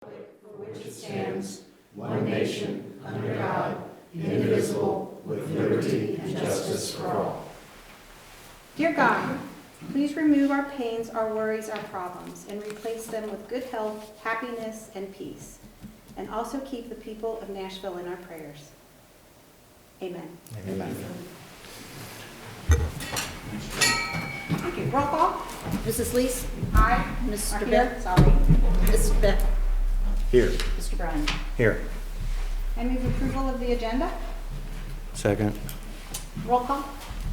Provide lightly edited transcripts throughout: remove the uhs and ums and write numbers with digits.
for which it stands, one nation, under God, indivisible, with liberty and justice for all. Dear God, please remove our pains, our worries, our problems, and replace them with good health, happiness, and peace. And also keep the people of Nashville in our prayers. Amen. Amen. Thank you. Roll call. Mrs. Lees? Aye. Mr. Here. Beck? Sorry. Mr. Beck? Here. Mr. Bryan? Here. I move approval of the agenda. Second. Roll call.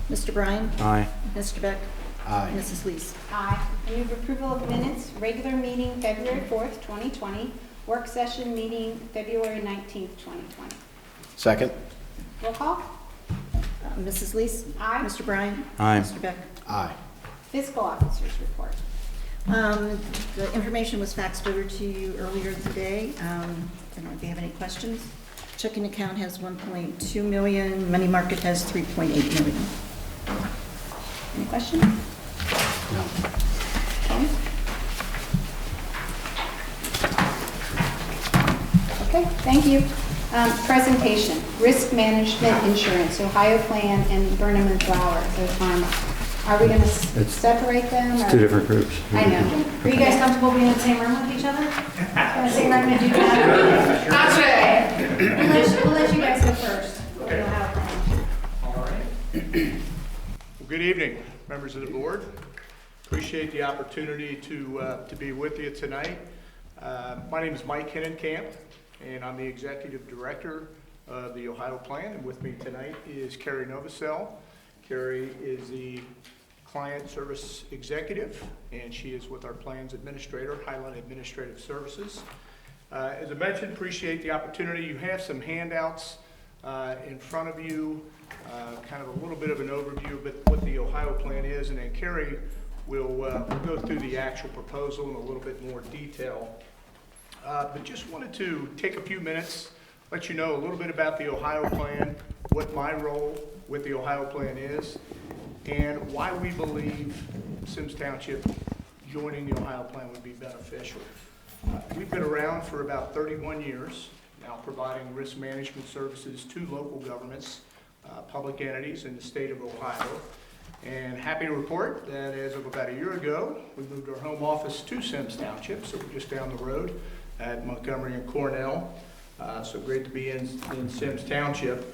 Mr. Bryan? Aye. Mr. Beck? Aye. Mrs. Lees? Aye. I move approval of minutes, regular meeting February 4th, 2020, work session meeting February 19th, 2020. Second. Roll call. Mrs. Lees? Aye. Mr. Bryan? Aye. Mr. Beck? Aye. Fiscal officers report. The information was faxed over to you earlier today. I don't know if you have any questions. Checking account has 1.2 million. Money market has 3.8 million. Any questions? No. Okay, thank you. Presentation, risk management insurance, Ohio Plan and Burnham and Flower, the Pharma. Are we going to separate them? It's two different groups. I know. Are you guys comfortable being in the same room with each other? Gonna say we're gonna do that? That's right. We'll let you guys go first. We'll have a plan. All right. Well, good evening, members of the board. Appreciate the opportunity to be with you tonight. My name is Mike Hinnenkamp, and I'm the executive director of the Ohio Plan. And with me tonight is Carrie Novosel. Carrie is the client service executive, and she is with our plans administrator, Highland Administrative Services. As I mentioned, appreciate the opportunity. You have some handouts in front of you, kind of a little bit of an overview of what the Ohio Plan is, and then Carrie will go through the actual proposal in a little bit more detail. But just wanted to take a few minutes, let you know a little bit about the Ohio Plan, what my role with the Ohio Plan is, and why we believe Symmes Township joining the Ohio Plan would be beneficial. We've been around for about 31 years now, providing risk management services to local governments, public entities in the state of Ohio. And happy to report that as of about a year ago, we moved our home office to Symmes Township, so we're just down the road at Montgomery and Cornell. So great to be in Symmes Township.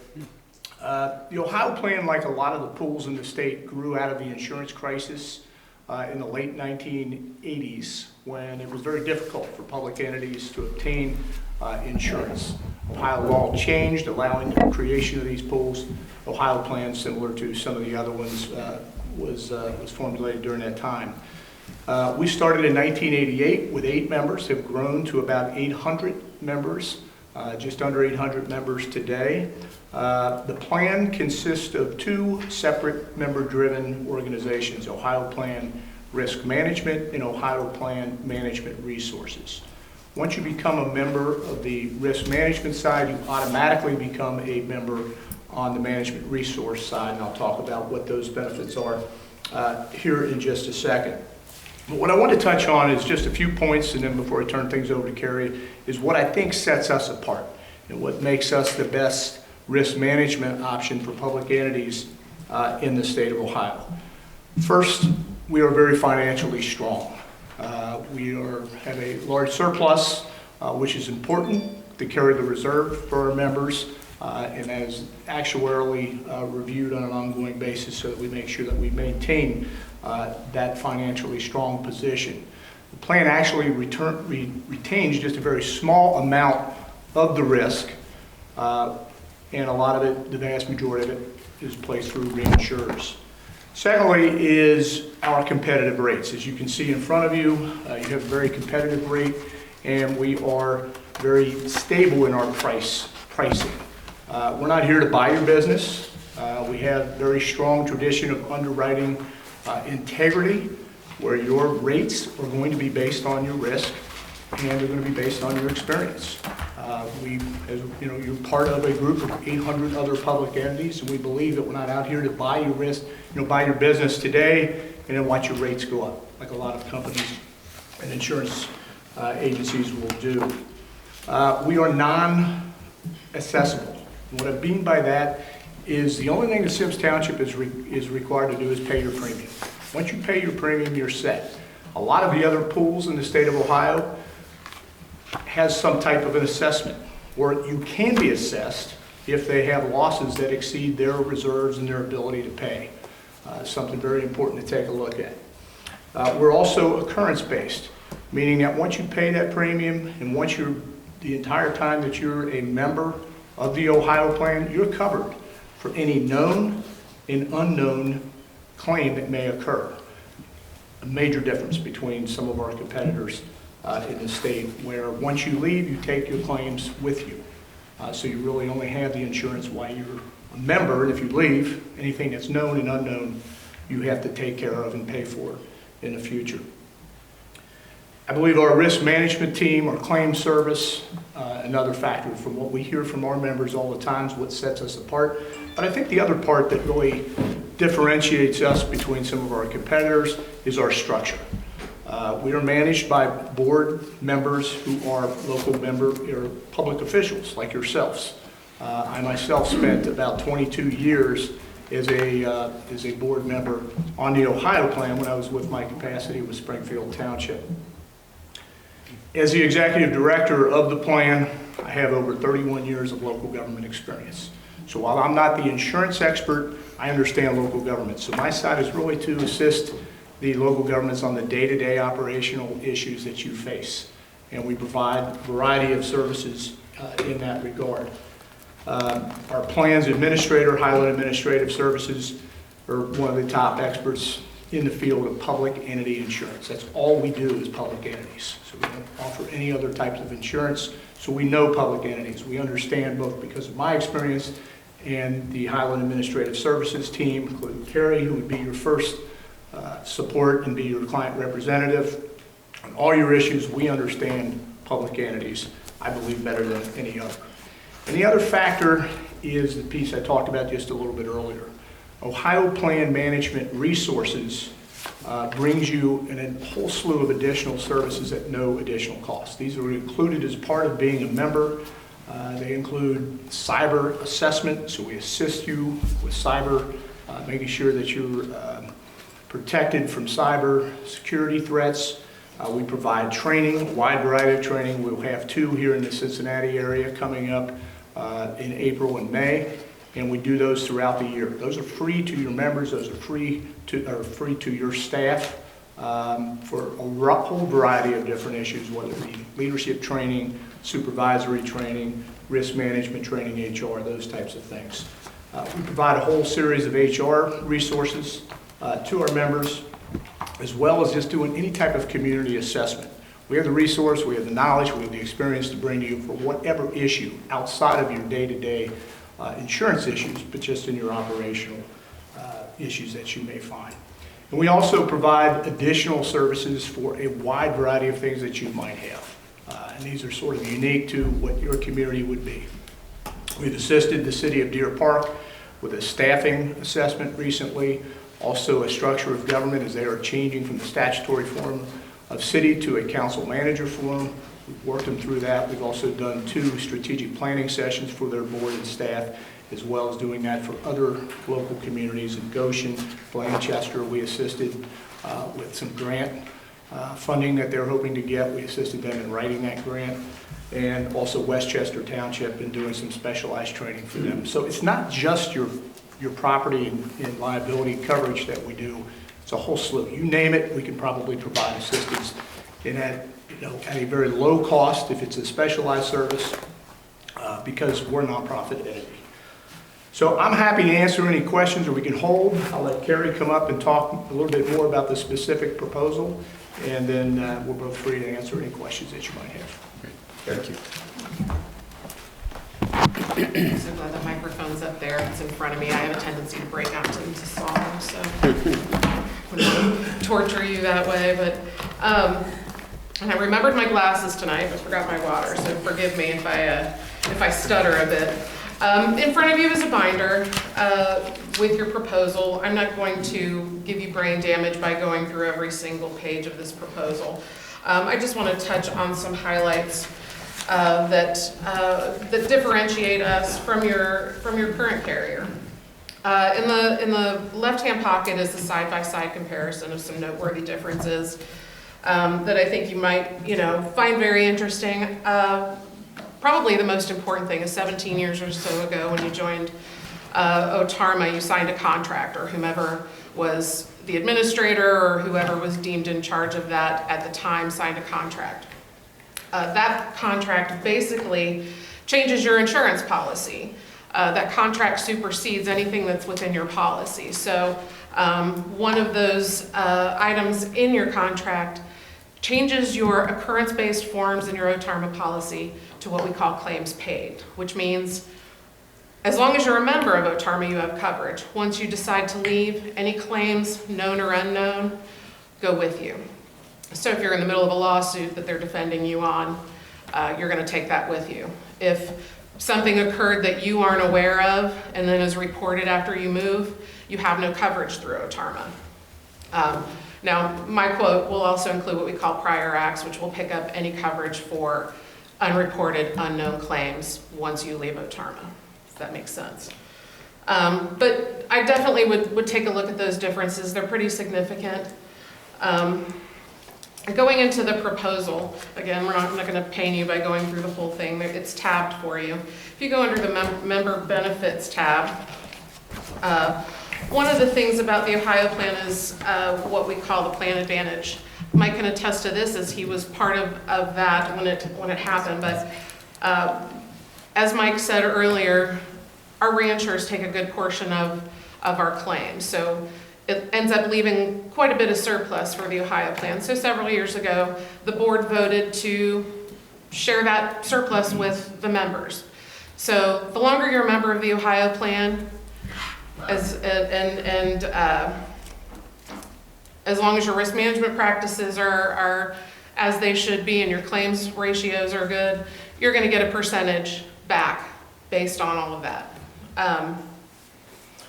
The Ohio Plan, like a lot of the pools in the state, grew out of the insurance crisis in the late 1980s, when it was very difficult for public entities to obtain insurance. Ohio law changed, allowing the creation of these pools. Ohio Plan, similar to some of the other ones, was formulated during that time. We started in 1988 with 8 members, have grown to about 800 members, just under 800 members today. The plan consists of 2 separate member-driven organizations, Ohio Plan Risk Management and Ohio Plan Management Resources. Once you become a member of the risk management side, you automatically become a member on the management resource side, and I'll talk about what those benefits are here in just a second. But what I want to touch on is just a few points, and then before I turn things over to Carrie, is what I think sets us apart and what makes us the best risk management option for public entities in the state of Ohio. First, we are very financially strong. We have a large surplus, which is important to carry the reserve for our members, and that is actuarially reviewed on an ongoing basis so that we make sure that we maintain that financially strong position. The plan actually retains just a very small amount of the risk, and a lot of it, the vast majority of it, is placed through reinsurers. Secondly is our competitive rates. As you can see in front of you, you have a very competitive rate, and we are very stable in our pricing. We're not here to buy your business. We have very strong tradition of underwriting integrity, where your rates are going to be based on your risk, and they're going to be based on your experience. As you know, you're part of a group of 800 other public entities, and we believe that we're not out here to buy your risk, buy your business today and then watch your rates go up, like a lot of companies and insurance agencies will do. We are non-assessable. What I mean by that is the only thing that Symmes Township is required to do is pay your premium. Once you pay your premium, you're set. A lot of the other pools in the state of Ohio has some type of an assessment, where you can be assessed if they have losses that exceed their reserves and their ability to pay. Something very important to take a look at. We're also occurrence-based, meaning that once you pay that premium and once the entire time that you're a member of the Ohio plan, you're covered for any known and unknown claim that may occur. A major difference between some of our competitors in the state, where once you leave, you take your claims with you. So you really only have the insurance while you're a member, and if you leave, anything that's known and unknown, you have to take care of and pay for in the future. I believe our risk management team, our claim service, another factor from what we hear from our members all the time is what sets us apart. But I think the other part that really differentiates us between some of our competitors is our structure. We are managed by board members who are local member or public officials like yourselves. I myself spent about 22 years as a board member on the Ohio plan when I was with my capacity with Springfield Township. As the executive director of the plan, I have over 31 years of local government experience. So while I'm not the insurance expert, I understand local government. So my side is really to assist the local governments on the day-to-day operational issues that you face. And we provide a variety of services in that regard. Our plans administrator, Highland Administrative Services, are one of the top experts in the field of public entity insurance. That's all we do is public entities. So we don't offer any other types of insurance. So we know public entities. We understand both because of my experience and the Highland Administrative Services team, including Carrie, who would be your first support and be your client representative. On all your issues, we understand public entities, I believe, better than any other. And the other factor is the piece I talked about just a little bit earlier. Ohio Plan Management Resources brings you a whole slew of additional services at no additional cost. These are included as part of being a member. They include cyber assessment, so we assist you with cyber, making sure that you're protected from cyber security threats. We provide training, a wide variety of training. We'll have 2 here in the Cincinnati area coming up in April and May, and we do those throughout the year. Those are free to your members. Those are free to your staff for a whole variety of different issues, whether it be leadership training, supervisory training, risk management training, HR, those types of things. We provide a whole series of HR resources to our members, as well as just doing any type of community assessment. We have the resource, we have the knowledge, we have the experience to bring to you for whatever issue outside of your day-to-day insurance issues, but just in your operational issues that you may find. And we also provide additional services for a wide variety of things that you might have. And these are sort of unique to what your community would be. We've assisted the city of Deer Park with a staffing assessment recently, also a structure of government as they are changing from the statutory form of city to a council manager form. We've worked them through that. We've also done 2 strategic planning sessions for their board and staff, as well as doing that for other local communities in Goshen, Blanchester. We assisted with some grant funding that they're hoping to get. We assisted them in writing that grant, and also Westchester Township in doing some specialized training for them. So it's not just your property and liability coverage that we do. It's a whole slew. You name it, we can probably provide assistance in at a very low cost if it's a specialized service, because we're a nonprofit entity. So I'm happy to answer any questions, or we can hold. I'll let Carrie come up and talk a little bit more about the specific proposal, and then we're both free to answer any questions that you might have. Great. Thank you. I'm so glad the microphone's up there. It's in front of me. I have a tendency to break out into song, so I wouldn't want to torture you that way. But and I remembered my glasses tonight, but forgot my water. So forgive me if I stutter a bit. In front of you is a binder with your proposal. I'm not going to give you brain damage by going through every single page of this proposal. I just want to touch on some highlights that differentiate us from your current carrier. In the left-hand pocket is the side-by-side comparison of some noteworthy differences that I think you might, find very interesting. Probably the most important thing is 17 years or so ago when you joined OTARMA, you signed a contract, or whomever was the administrator or whoever was deemed in charge of that at the time signed a contract. That contract basically changes your insurance policy. That contract supersedes anything that's within your policy. So one of those items in your contract changes your occurrence-based forms in your OTARMA policy to what we call claims paid, which means as long as you're a member of OTARMA, you have coverage. Once you decide to leave, any claims, known or unknown, go with you. So if you're in the middle of a lawsuit that they're defending you on, you're going to take that with you. If something occurred that you aren't aware of and then is reported after you move, you have no coverage through OTARMA. Now, my quote will also include what we call prior acts, which will pick up any coverage for unreported, unknown claims once you leave OTARMA, if that makes sense. But I definitely would take a look at those differences. They're pretty significant. Going into the proposal, again, I'm not going to pain you by going through the whole thing. It's tabbed for you. If you go under the member benefits tab, one of the things about the Ohio plan is what we call the plan advantage. Mike can attest to this as he was part of that when it happened. But as Mike said earlier, our reinsurers take a good portion of our claims. So it ends up leaving quite a bit of surplus for the Ohio plan. So several years ago, the board voted to share that surplus with the members. So the longer you're a member of the Ohio plan, as long as your risk management practices are as they should be and your claims ratios are good, you're going to get a percentage back based on all of that.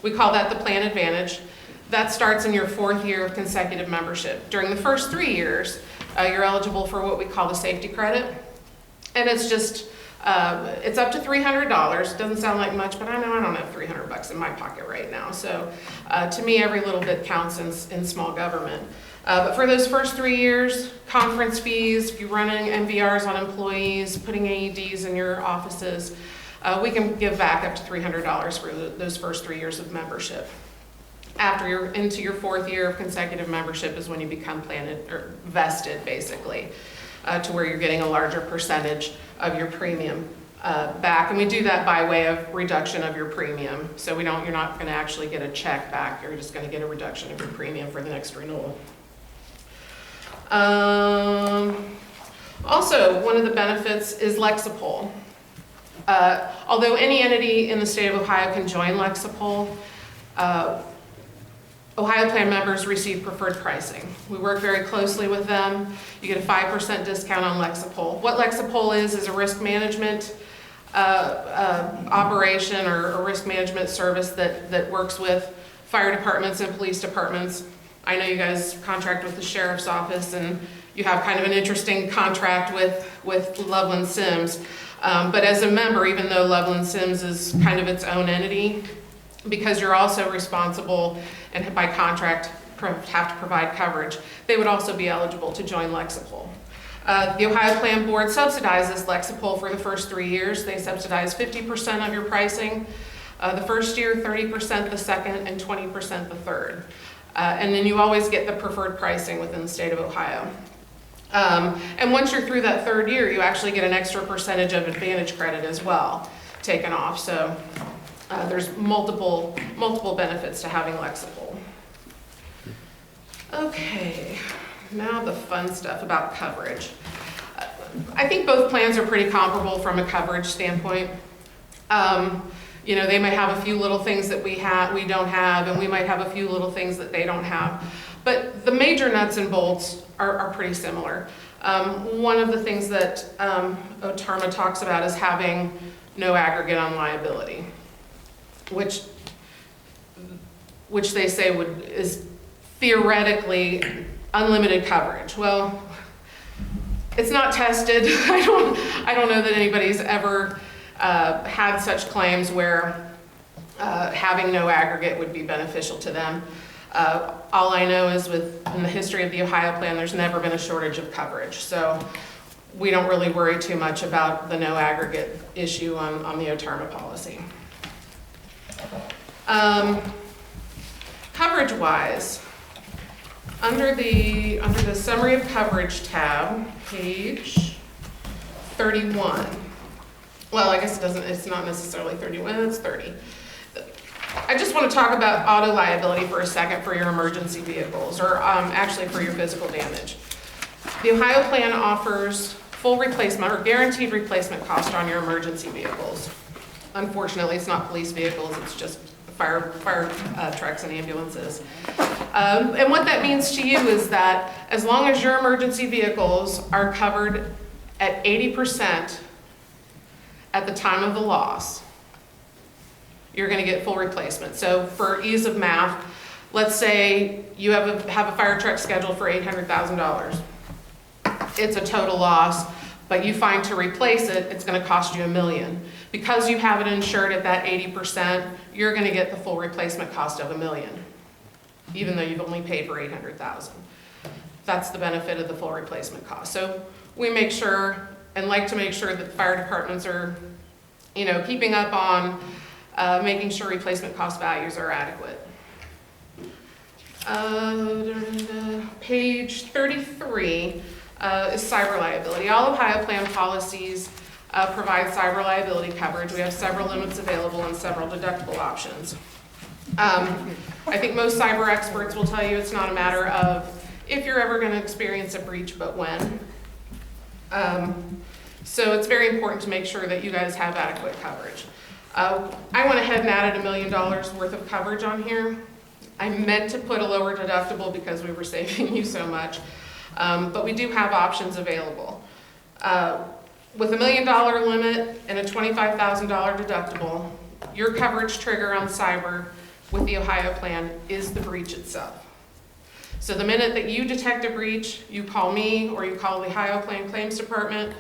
We call that the plan advantage. That starts in your 4th year of consecutive membership. During the first 3 years, you're eligible for what we call the safety credit. And it's just, it's up to $300. Doesn't sound like much, but I know I don't have $300 in my pocket right now. So to me, every little bit counts in small government. But for those first 3 years, conference fees, if you're running MVRs on employees, putting AEDs in your offices, we can give back up to $300 for those first 3 years of membership. After you're into your 4th year of consecutive membership is when you become planted or vested, basically, to where you're getting a larger percentage of your premium back. And we do that by way of reduction of your premium. So you're not going to actually get a check back. You're just going to get a reduction of your premium for the next renewal. Also, one of the benefits is Lexipol. Although any entity in the state of Ohio can join Lexipol, Ohio plan members receive preferred pricing. We work very closely with them. You get a 5% discount on Lexipol. What Lexipol is a risk management operation or a risk management service that works with fire departments and police departments. I know you guys contract with the sheriff's office and you have kind of an interesting contract with Loveland Symmes. But as a member, even though Loveland Symmes is kind of its own entity, because you're also responsible and by contract have to provide coverage, they would also be eligible to join Lexipol. The Ohio Plan Board subsidizes Lexipol for the first 3 years. They subsidize 50% of your pricing the first year, 30% the second, and 20% the third. And then you always get the preferred pricing within the state of Ohio. And once you're through that 3rd year, you actually get an extra percentage of advantage credit as well taken off. So there's multiple benefits to having Lexipol. Okay, now the fun stuff about coverage. I think both plans are pretty comparable from a coverage standpoint. They might have a few little things that we don't have, and we might have a few little things that they don't have. But the major nuts and bolts are pretty similar. One of the things that OTARMA talks about is having no aggregate on liability, which they say is theoretically unlimited coverage. Well, It's not tested. I don't know that anybody's ever had such claims where having no aggregate would be beneficial to them. All I know is in the history of the Ohio plan, there's never been a shortage of coverage. So we don't really worry too much about the no aggregate issue on the OTERMA policy. Coverage-wise, under the summary of coverage tab, page 31. Well, I guess it's not necessarily 31, it's 30. I just want to talk about auto liability for a second for your emergency vehicles, or actually for your physical damage. The Ohio plan offers full replacement or guaranteed replacement cost on your emergency vehicles. Unfortunately, it's not police vehicles, it's just fire trucks and ambulances. And what that means to you is that as long as your emergency vehicles are covered at 80% at the time of the loss, you're going to get full replacement. So for ease of math, let's say you have a fire truck scheduled for $800,000. It's a total loss, but you find to replace it, it's going to cost you $1 million. Because you have it insured at that 80%, you're going to get the full replacement cost of $1 million, even though you've only paid for $800,000. That's the benefit of the full replacement cost. So we make sure and like to make sure that fire departments are, keeping up on making sure replacement cost values are adequate. Page 33 is cyber liability. All Ohio plan policies provide cyber liability coverage. We have several limits available and several deductible options. I think most cyber experts will tell you it's not a matter of if you're ever going to experience a breach, but when. So it's very important to make sure that you guys have adequate coverage. I went ahead and added $1 million worth of coverage on here. I meant to put a lower deductible because we were saving you so much, but we do have options available. With $1 million limit and a $25,000 deductible, your coverage trigger on cyber with the Ohio plan is the breach itself. So the minute that you detect a breach, you call me or you call the Ohio Plan Claims Department,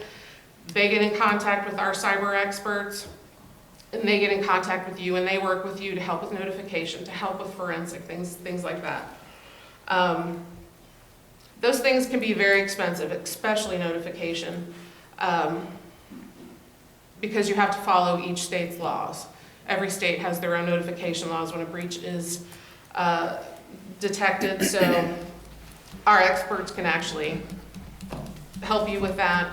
they get in contact with our cyber experts, and they get in contact with you and they work with you to help with notification, to help with forensic things like that. Those things can be very expensive, especially notification, because you have to follow each state's laws. Every state has their own notification laws when a breach is detected, so our experts can actually help you with that,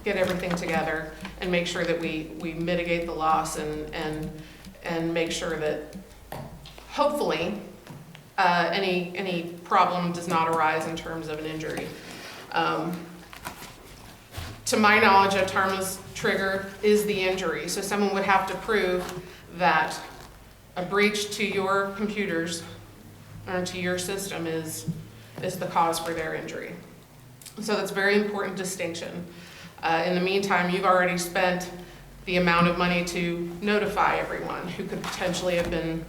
get everything together, and make sure that we mitigate the loss and make sure that hopefully any problem does not arise in terms of an injury. To my knowledge, OTERMA's trigger is the injury, so someone would have to prove that a breach to your computers or to your system is the cause for their injury. So that's a very important distinction. In the meantime, you've already spent the amount of money to notify everyone who could potentially have been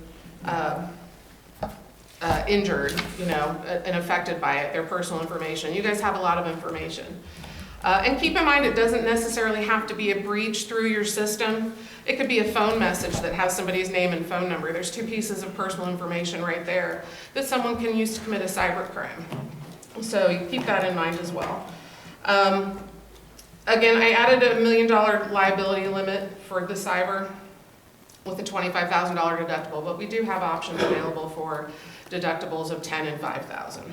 injured, and affected by it, their personal information. You guys have a lot of information. And keep in mind, it doesn't necessarily have to be a breach through your system. It could be a phone message that has somebody's name and phone number. There's 2 pieces of personal information right there that someone can use to commit a cyber crime. So you keep that in mind as well. Again, I added a $1 million liability limit for the cyber with a $25,000 deductible, but we do have options available for deductibles of $10,000 and $5,000.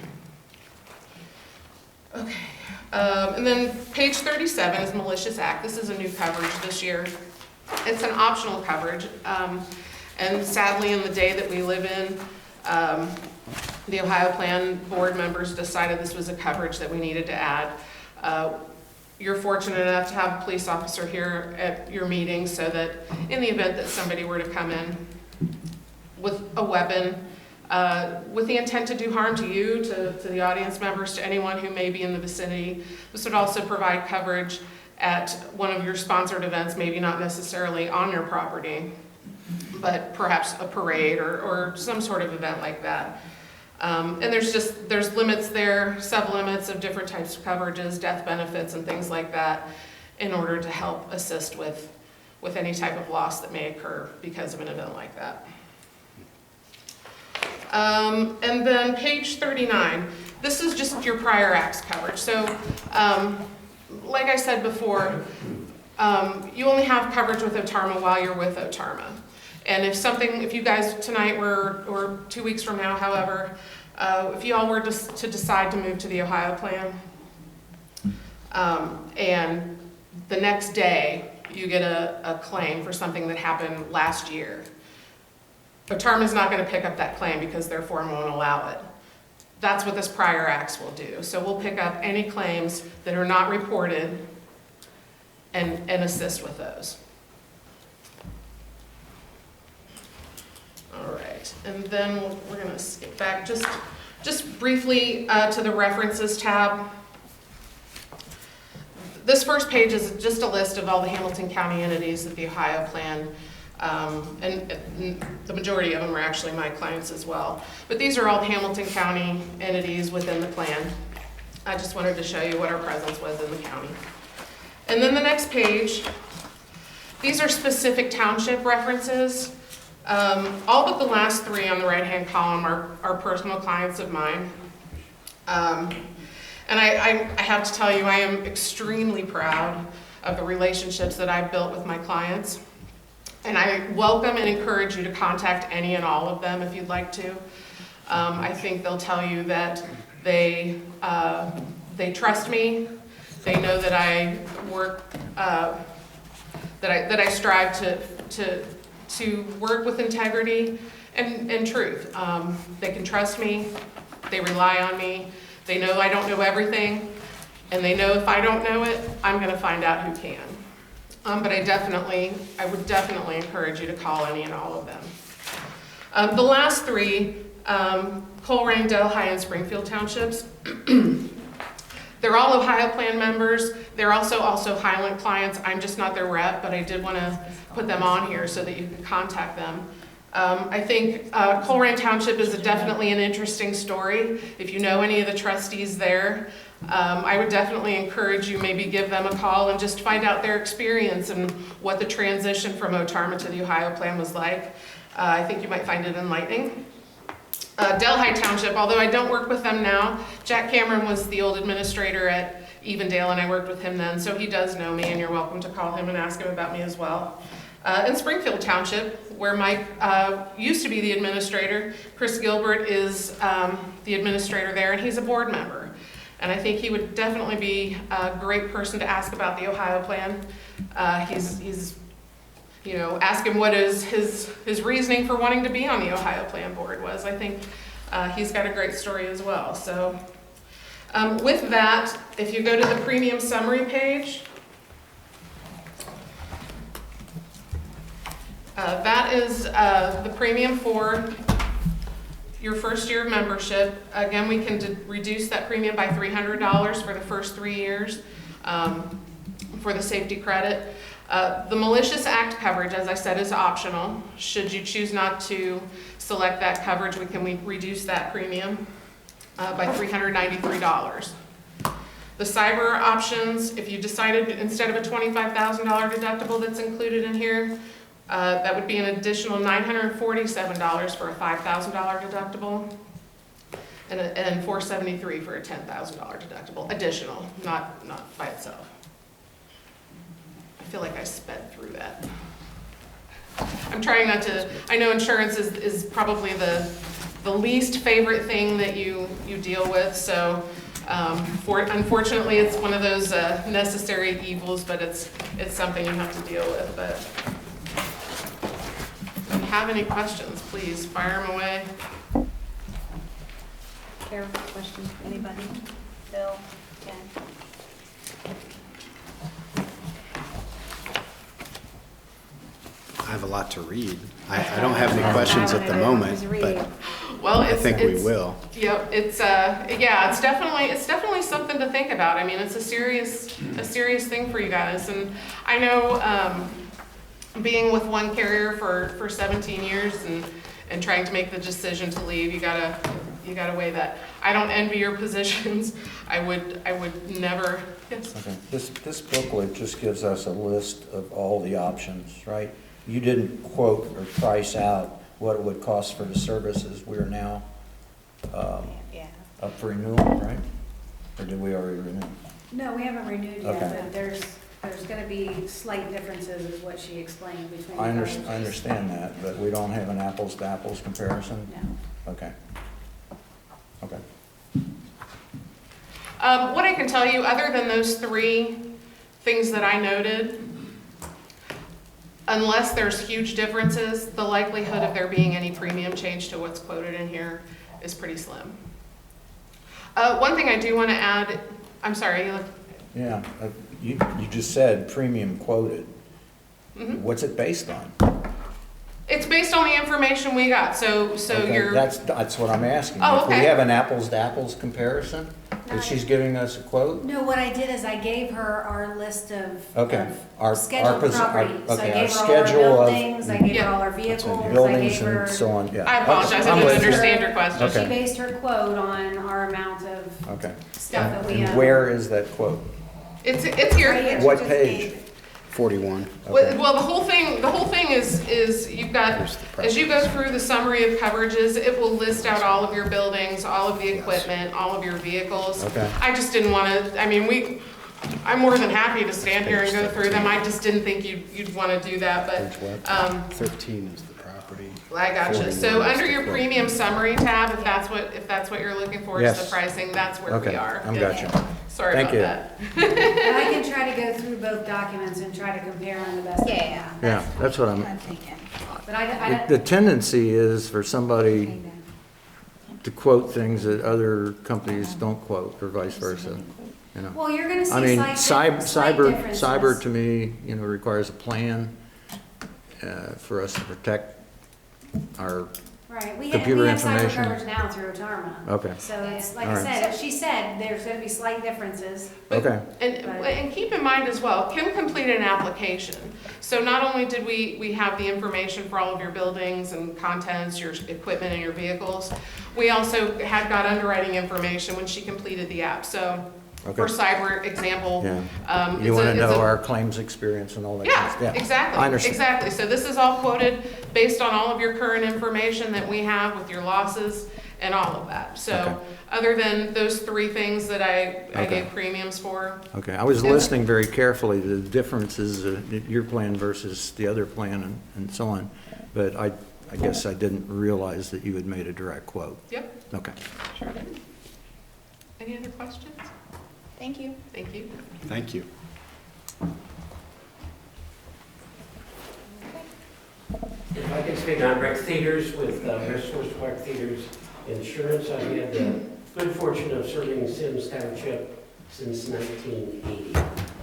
Okay, and then page 37 is malicious act. This is a new coverage this year. It's an optional coverage, and sadly in the day that we live in, the Ohio Plan board members decided this was a coverage that we needed to add. You're fortunate enough to have a police officer here at your meeting so that in the event that somebody were to come in with a weapon, with the intent to do harm to you, to the audience members, to anyone who may be in the vicinity, this would also provide coverage at one of your sponsored events, maybe not necessarily on your property, but perhaps a parade or some sort of event like that. And there's limits there, sub-limits of different types of coverages, death benefits and things like that, in order to help assist with any type of loss that may occur because of an event like that. And then page 39, this is just your prior acts coverage. So, like I said before, you only have coverage with OTARMA while you're with OTARMA. And if you guys tonight or 2 weeks from now, however, if you all were to decide to move to the Ohio plan, and the next day you get a claim for something that happened last year, OTARMA is not going to pick up that claim because their form won't allow it. That's what this prior acts will do. So we'll pick up any claims that are not reported and assist with those. All right, and then we're going to skip back just briefly to the references tab. This first page is just a list of all the Hamilton County entities that the Ohio plan, and the majority of them are actually my clients as well. But these are all Hamilton County entities within the plan. I just wanted to show you what our presence was in the county. And then the next page, these are specific township references. All but the last three on the right-hand column are personal clients of mine. And I have to tell you, I am extremely proud of the relationships that I've built with my clients. And I welcome and encourage you to contact any and all of them if you'd like to. I think they'll tell you that they trust me. They know that I work, that I strive to work with integrity and truth. They can trust me. They rely on me. They know I don't know everything, and they know if I don't know it, I'm going to find out who can. But I would definitely encourage you to call any and all of them. The last three, Colerain, Delhi, and Springfield Townships, they're all Ohio plan members. They're also Highland clients. I'm just not their rep, but I did want to put them on here so that you can contact them. I think Colerain Township is definitely an interesting story. If you know any of the trustees there, I would definitely encourage you maybe give them a call and just find out their experience and what the transition from OTARMA to the Ohio plan was like. I think you might find it enlightening. Delhi Township, although I don't work with them now, Jack Cameron was the old administrator at Evendale, and I worked with him then, so he does know me, and you're welcome to call him and ask him about me as well. In Springfield Township, where Mike used to be the administrator, Chris Gilbert is the administrator there, and he's a board member. And I think he would definitely be a great person to ask about the Ohio plan. He's you know, ask him what his reasoning for wanting to be on the Ohio Plan Board was. I think he's got a great story as well. So with that, if you go to the premium summary page, that is the premium for your first year of membership. Again, we can reduce that premium by $300 for the first 3 years for the safety credit. The malicious act coverage, as I said, is optional. Should you choose not to select that coverage, we can reduce that premium by $393. The cyber options, if you decided instead of a $25,000 deductible that's included in here, that would be an additional $947 for a $5,000 deductible, and $473 for a $10,000 deductible, additional, not by itself. I feel like I sped through that. I'm trying not to, I know insurance is probably the least favorite thing that you deal with, so unfortunately it's one of those necessary evils, but it's something you have to deal with. But if you have any questions, please fire them away. Kara, question, anybody? Bill, Ken? I have a lot to read. I don't have any questions at the moment, but Well, I think we will. Yep, it's definitely something to think about. I mean, it's a serious thing for you guys, and I know being with one carrier for 17 years and trying to make the decision to leave, you gotta you gotta weigh that. I don't envy your positions. I would never, yes. Okay, this booklet just gives us a list of all the options, right? You didn't quote or price out what it would cost for the services. We're now Yeah. up for renewal, right? Or did we already renew? No, we haven't renewed yet, Okay. but there's gonna be slight differences, is what she explained between the I coverages. understand that, but we don't have an apples to apples comparison? No. Okay. Okay. What I can tell you, other than those three things that I noted, unless there's huge differences, the likelihood of there being any premium change to what's quoted in here is pretty slim. One thing I do want to add, I'm sorry, you look, Yeah, you just said premium quoted. What's it based on? it's based on the information we got, so Okay, you're, That's what I'm asking. Oh, If we okay. have an apples to apples comparison, if she's giving us a quote? No, what I did is I gave her our list of Okay. Our scheduled posi- our- property. So I okay, our gave her all our schedule of buildings, I gave Yeah. her all our That's vehicles, in I buildings gave her. and so on, yeah. I apologize, I I'm didn't with you. understand your question. Okay. She based her quote on our amount of Okay. stuff that we And own. where is that quote? It's Right here. here. What page? 41. Okay. Well, the whole thing is you've got, Here's the as you go through the summary of coverages, it will list out all of your buildings, all of the equipment, all of your vehicles. Okay. I just didn't want to, I mean, I'm more than happy to stand here and go through them. I just didn't think you'd want to do that, Page but, what? 13 is the property. I gotcha. 41 So is under the your quote. premium summary tab, if that's what you're looking for, is Yes. the pricing, that's where we Okay, are. I'm gotcha. Sorry Thank about you. that. And I can try to go through both documents and try to compare them the best I can. Yeah. Yeah, that's what I'm, thinking. But I the tendency is for somebody to quote things that other companies don't quote or vice versa, you know. well, you're gonna see I mean, slight differences. cyber to me, you know, requires a plan for us to protect our, Right, we computer have cyber information. coverage now through Otarma. okay, So it's, like All I right. said, she said, there's gonna be slight differences. okay, And keep in mind as well, Kim completed an application. So not only did we have the information for all of your buildings and contents, your equipment and your vehicles, we also had got underwriting information when she completed the app. So for okay, cyber example, yeah. it's You want to it's know our claims experience and all that kind of stuff? Yeah, exactly. I understand. Exactly. So this is all quoted based on all of your current information that we have with your losses and all of that. Okay. So other than those three things that I Okay. gave premiums for, Okay, I was Yeah. listening very carefully to the differences, your plan versus the other plan and so on, but I guess I didn't realize that you had made a direct quote. yep, Okay. sure did. Any other questions? Thank you. Thank you. Thank you. If I can speak on Rec Theaters with Resource Park Theaters Insurance, I've had the good fortune of serving Symmes Township since 1980.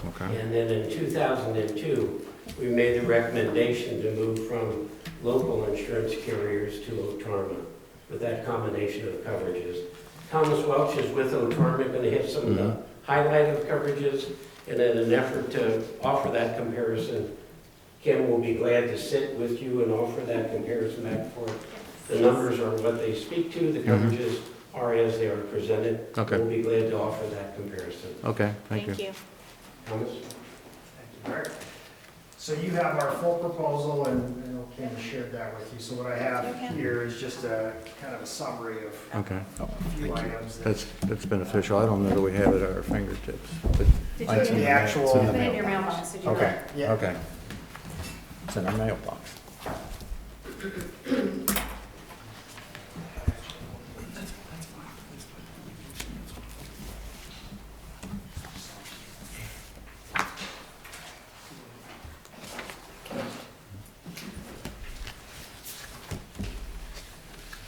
Okay. And then in 2002, we made the recommendation to move from local insurance carriers to Otarma with that combination of coverages. Thomas Welch is with Otarma, going to hit some of the highlight of coverages, and in an effort to offer that comparison, Kim will be glad to sit with you and offer that comparison back and forth. The numbers are what they speak to, the coverages are as they are presented. Okay. We'll be glad to offer that comparison. Okay, thank you. Thomas? Thank you, Mark. So you have our full proposal, and Kim shared that with you. So what I have here is just a kind of a summary of Okay, a few items. that- that's beneficial. I don't know that we have it at our fingertips, but. Did It's you in The actual. it's in the put it in your mailbox. mailbox? Did you? Okay, yeah. Okay. It's in our mailbox.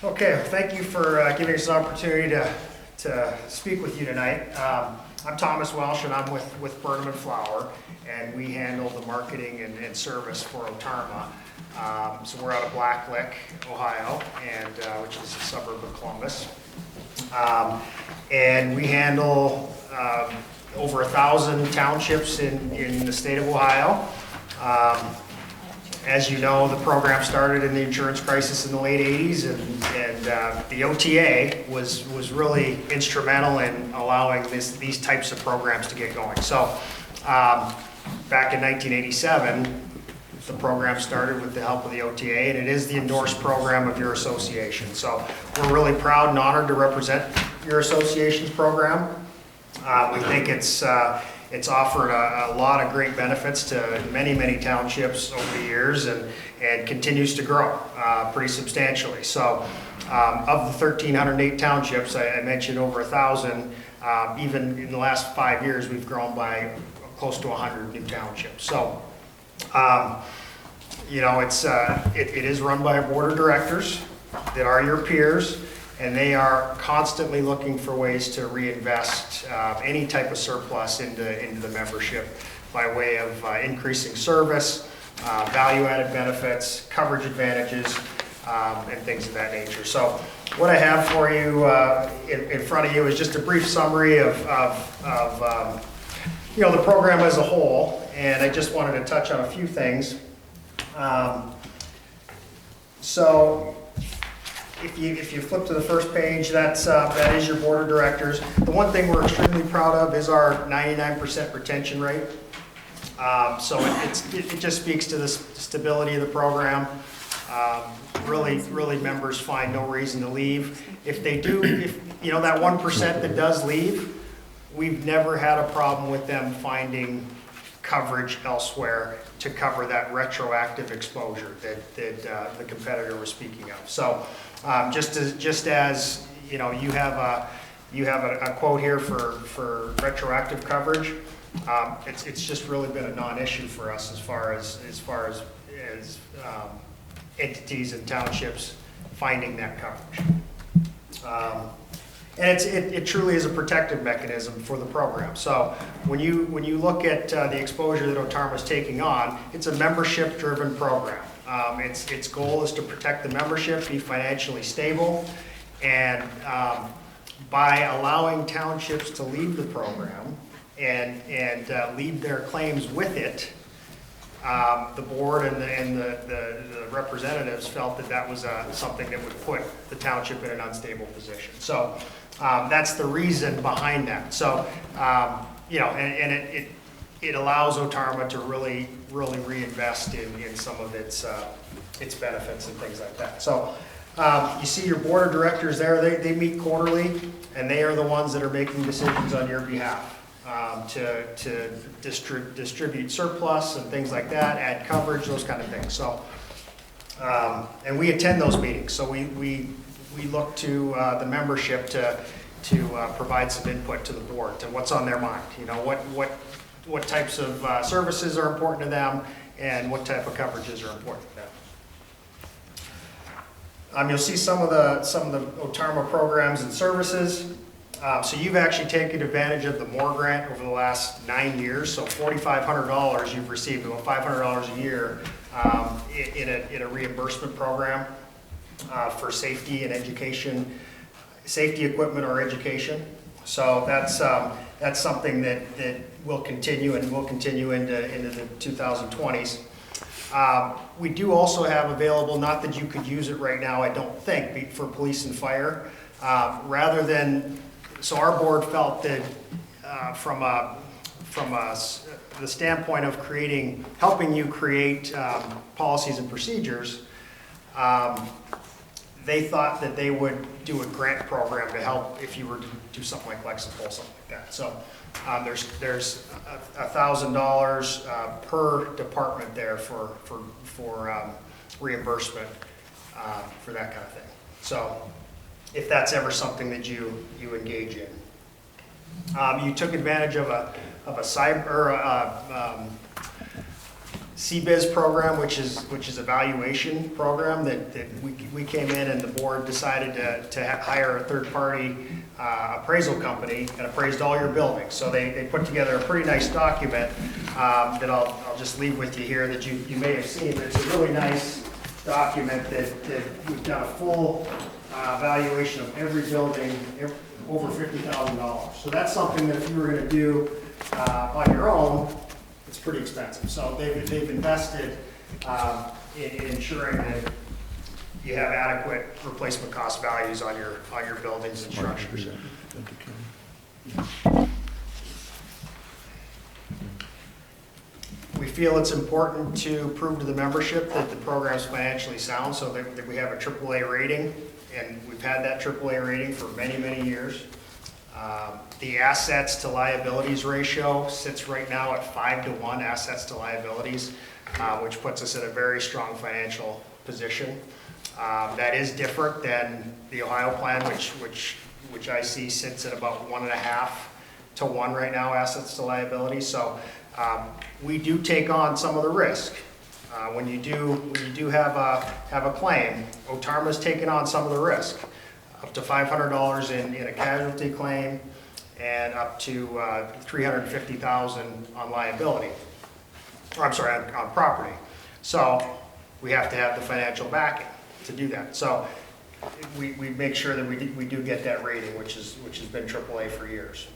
Okay, well, thank you for giving us an opportunity to speak with you tonight. I'm Thomas Welsh, and I'm with Burnham and Flower, and we handle the marketing and service for Otarma. So we're out of Blacklick, Ohio, and which is a suburb of Columbus. And we handle over 1,000 townships in the state of Ohio. As you know, the program started in the insurance crisis in the late 80s, and the OTA was really instrumental in allowing these types of programs to get going. So back in 1987, the program started with the help of the OTA, and it is the endorsed program of your association. So we're really proud and honored to represent your association's program. We think it's offered a lot of great benefits to many, many townships over the years, and continues to grow pretty substantially. So of the 1,308 townships, I mentioned over 1,000. Even in the last 5 years, we've grown by close to 100 new townships. So, you know, it is run by a board of directors that are your peers, and they are constantly looking for ways to reinvest any type of surplus into the membership by way of increasing service, value-added benefits, coverage advantages, and things of that nature. So what I have for you in front of you is just a brief summary of you know, the program as a whole, and I just wanted to touch on a few things. So if you flip to the first page, that is your board of directors. The one thing we're extremely proud of is our 99% retention rate. So it just speaks to the stability of the program. Really members find no reason to leave. If they do, you know, that 1% that does leave, we've never had a problem with them finding coverage elsewhere to cover that retroactive exposure that the competitor was speaking of. So just as you know, you have a quote here for retroactive coverage. It's just really been a non-issue for us as far as entities and townships finding that coverage. And it truly is a protective mechanism for the program. So when you look at the exposure that OTARMA is taking on, it's a membership-driven program. Its goal is to protect the membership, be financially stable, and by allowing townships to leave the program and leave their claims with it, the board and the representatives felt that was something that would put the township in an unstable position. So that's the reason behind that. So you know, and it allows OTARMA to really reinvest in some of its benefits and things like that. So you see your board of directors there. They meet quarterly, and they are the ones that are making decisions on your behalf. To distribute surplus and things like that, add coverage, those kind of things. So, and we attend those meetings. So we look to the membership to provide some input to the board to what's on their mind. You know, what types of services are important to them, and what type of coverages are important to them. You'll see some of the OTARMA programs and services. So you've actually taken advantage of the MORE grant over the last 9 years. So $4,500 you've received, about $500 a year in a reimbursement program for safety and education, safety equipment or education. So that's something that will continue and will continue into the 2020s. We do also have available, not that you could use it right now, I don't think, for police and fire, rather than. So our board felt that from the standpoint of helping you create policies and procedures, they thought that they would do a grant program to help if you were to do something like Lexapol, something like that. So there's $1,000 per department there for reimbursement for that kind of thing. So if that's ever something that you engage in. You took advantage of a CBIZ program, which is a valuation program that we came in and the board decided to hire a third-party appraisal company and appraised all your buildings. So they put together a pretty nice document that I'll just leave with you here that you may have seen. But it's a really nice document that we've done a full valuation of every building over $50,000. So that's something that if you were going to do on your own, it's pretty expensive. So they've invested in ensuring that you have adequate replacement cost values on your buildings and structures. We feel it's important to prove to the membership that the program is financially sound, so that we have a AAA rating, and we've had that AAA rating for many, many years. The assets to liabilities ratio sits right now at 5-to-1 assets to liabilities, which puts us in a very strong financial position. That is different than the Ohio plan, which I see sits at about 1.5-to-1 right now, assets to liabilities. So we do take on some of the risk. When you do have a claim, OTARMA's taken on some of the risk, up to $500 in a casualty claim, and up to $350,000 on liability. Or I'm sorry, on property. So we have to have the financial backing to do that. So we make sure that we do get that rating, which has been AAA for years.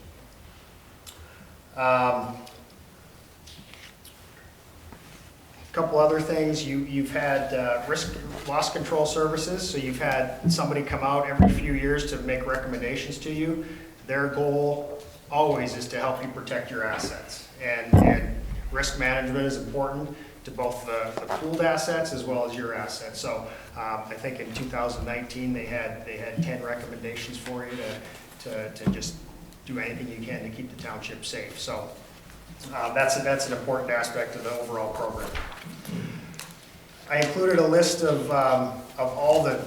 Couple other things, you've had risk loss control services, so you've had somebody come out every few years to make recommendations to you. Their goal always is to help you protect your assets, and risk management is important to both the pooled assets as well as your assets. So I think in 2019 they had 10 recommendations for you to just do anything you can to keep the township safe. So that's an important aspect of the overall program. I included a list of all the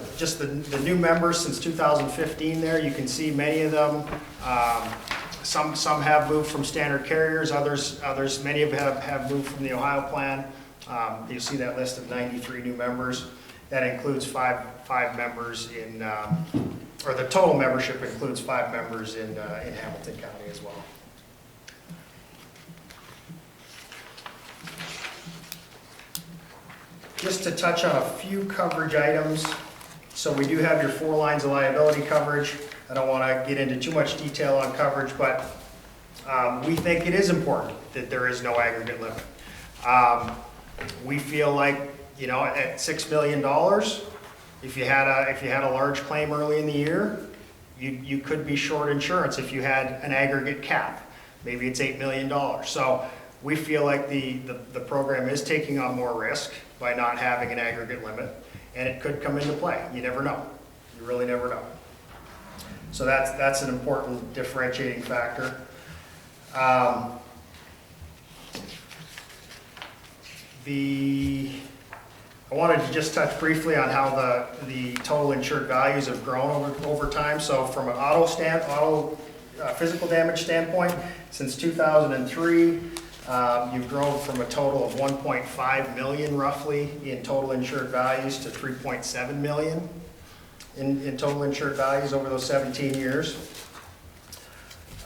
new members since 2015 there. You can see many of them. Some have moved from standard carriers, many of them have moved from the Ohio plan. You see that list of 93 new members. That includes five members in, or the total membership includes 5 members in Hamilton County as well. Just to touch on a few coverage items. So we do have your 4 lines of liability coverage. I don't want to get into too much detail on coverage, but we think it is important that there is no aggregate limit. We feel like, at $6 million, if you had a large claim early in the year, you could be short insurance if you had an aggregate cap. Maybe it's $8 million. So we feel like the program is taking on more risk by not having an aggregate limit, and it could come into play. You never know. You really never know. So that's an important differentiating factor. I wanted to just touch briefly on how the total insured values have grown over time. So from an physical damage standpoint, since 2003, you've grown from a total of 1.5 million roughly in total insured values to 3.7 million in total insured values over those 17 years.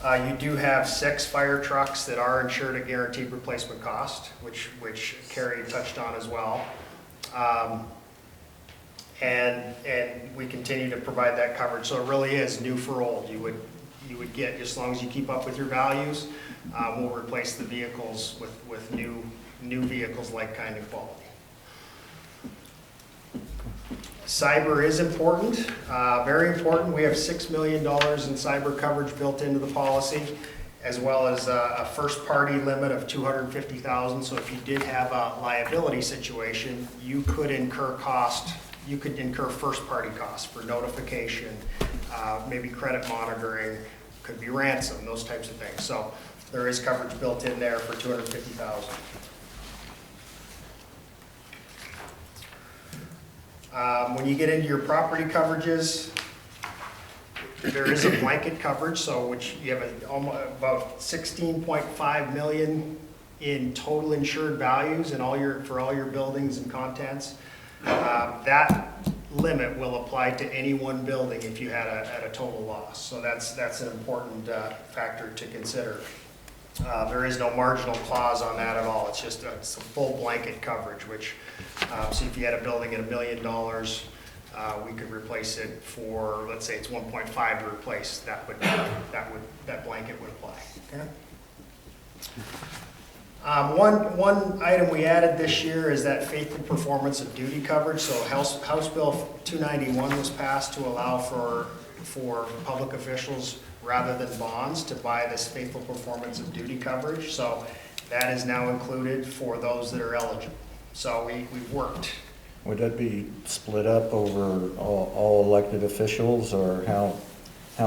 You do have 6 fire trucks that are insured at guaranteed replacement cost, which Carrie touched on as well. And we continue to provide that coverage. So it really is new for old. You would get, as long as you keep up with your values, we'll replace the vehicles with new vehicles like kind and quality. Cyber is important, very important. We have $6 million in cyber coverage built into the policy, as well as a first party limit of $250,000. So if you did have a liability situation, you could incur first party costs for notification, maybe credit monitoring, could be ransom, those types of things. So there is coverage built in there for $250,000. When you get into your property coverages, there is a blanket coverage, so which you have about 16.5 million in total insured values and for all your buildings and contents. That limit will apply to any one building if you had a total loss. So that's an important factor to consider. There is no marginal clause on that at all. It's just a full blanket coverage, which, so if you had a building at $1 million, we could replace it for, let's say it's 1.5 to replace, that blanket would apply. Okay? One item we added this year is that faithful performance of duty coverage. So House Bill 291 was passed to allow for public officials, rather than bonds, to buy this faithful performance of duty coverage. So that is now included for those that are eligible. So we've worked. Would that be split up over all elected officials, or how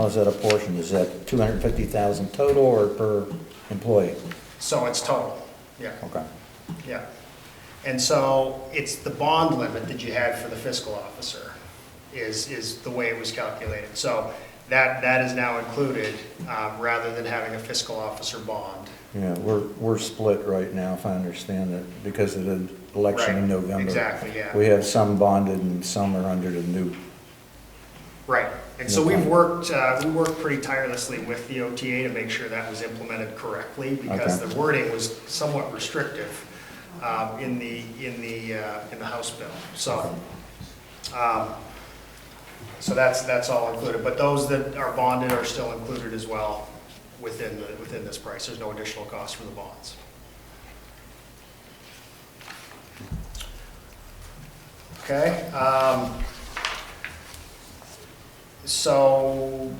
is that apportioned? Is that 250,000 total or per employee? So it's total, yeah. Okay. Yeah. And so it's the bond limit that you had for the fiscal officer is the way it was calculated. So that is now included, rather than having a fiscal officer bond. Yeah, we're split right now, if I understand it, because of the election in Right. November. Exactly, yeah. We have some bonded and some are under the new. Right. And so Okay. we worked pretty tirelessly with the OTA to make sure that was implemented correctly, because Okay. the wording was somewhat restrictive in the House bill. So that's all included. But those that are bonded are still included as well within this price. There's no additional cost for the bonds. Okay. So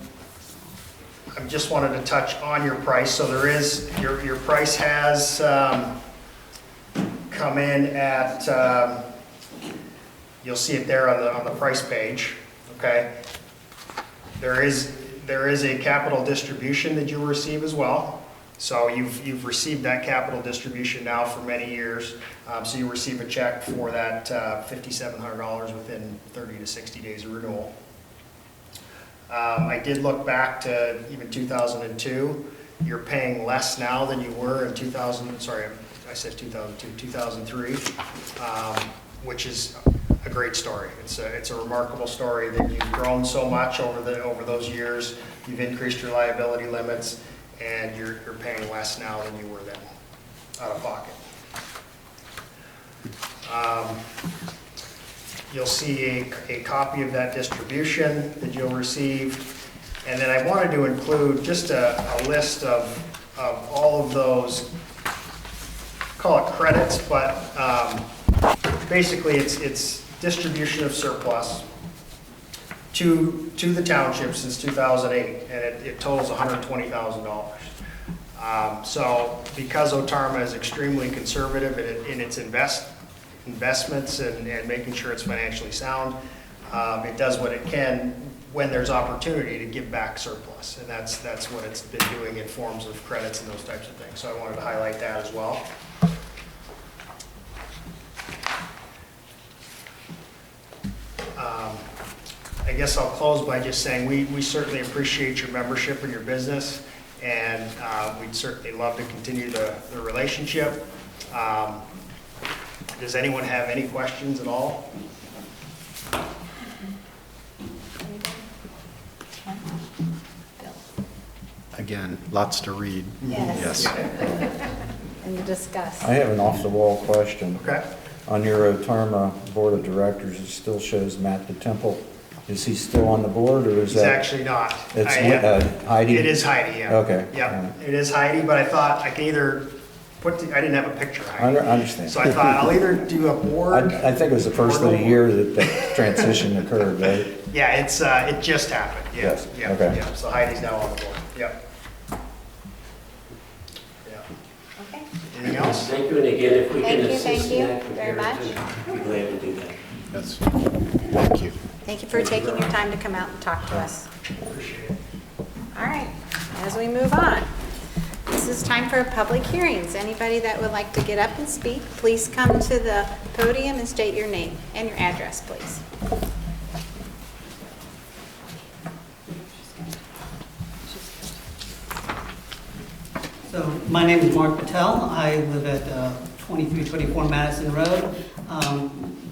I just wanted to touch on your price. So there is, your price has come in at, you'll see it there on the price page, okay? There is a capital distribution that you'll receive as well. So you've received that capital distribution now for many years. So you receive a check for that $5,700 within 30 to 60 days of renewal. I did look back to even 2002. You're paying less now than you were in 2003, which is a great story. It's a remarkable story that you've grown so much over those years. You've increased your liability limits, and you're paying less now than you were then, out of pocket. You'll see a copy of that distribution that you'll receive. And then I wanted to include just a list of all of those, call it credits, but basically it's distribution of surplus to the township since 2008, and it totals $120,000. So because Otarma is extremely conservative in its investments and making sure it's financially sound, it does what it can when there's opportunity to give back surplus, and that's what it's been doing in forms of credits and those types of things. So I wanted to highlight that as well. I guess I'll close by just saying we certainly appreciate your membership in your business, and we'd certainly love to continue the relationship. Does anyone have any questions at all? Again, lots to read. Yes. Yes. And discuss. I have an off-the-wall question. Okay. On your Otarma Board of Directors, it still shows Matt DeTemple. Is he still on the board, or is He's that? actually not. It's Heidi? It is Heidi, yeah. Okay. Yeah, it is Heidi, but I thought I could either I didn't have a picture of I Heidi. understand. So I thought I'll either do a board. I think it was the first of the year that the transition occurred, right? Yeah, it just happened, yeah. Yes, Yeah, okay. yeah. So Heidi's now on the board, yep. Yeah. Okay. Anything else? Thank you, and again, if we can Thank you, assist in that very much. comparison, we'd be glad to do that. Yes. Thank you. Thank you for taking your time to come out and talk to us. Appreciate it. All right, as we move on, this is time for public hearings. Anybody that would like to get up and speak, please come to the podium and state your name and your address, please. So my name is Mark Patel. I live at 2324 Madison Road.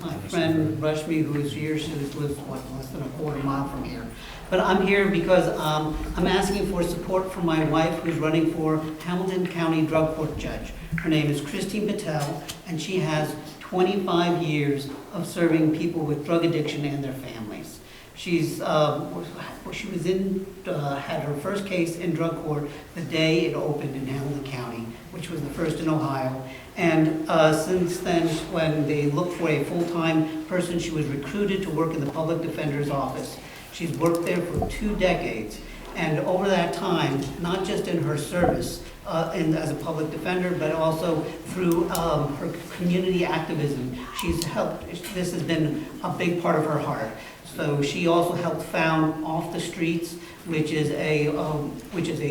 My friend Rushmi, who is here, she lives less than a quarter mile from here. But I'm here because I'm asking for support from my wife, who's running for Hamilton County Drug Court Judge. Her name is Christine Patel, and she has 25 years of serving people with drug addiction and their families. She was had her first case in drug court the day it opened in Hamilton County, which was the first in Ohio. And since then, when they looked for a full-time person, she was recruited to work in the public defender's office. She's worked there for 2 decades. And over that time, not just in her service as a public defender, but also through her community activism, she's helped. This has been a big part of her heart. So she also helped found Off the Streets, which is a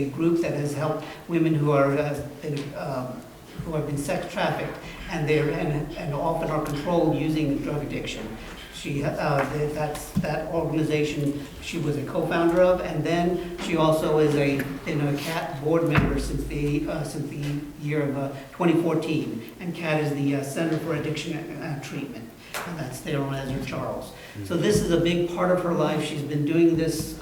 group that has helped women who have been sex trafficked and often are controlled using drug addiction. That organization she was a co-founder of, and then she also is a CAT board member since the year of 2014. And CAT is the Center for Addiction and Treatment, and that's there on Ezra Charles. So this is a big part of her life. She's been doing this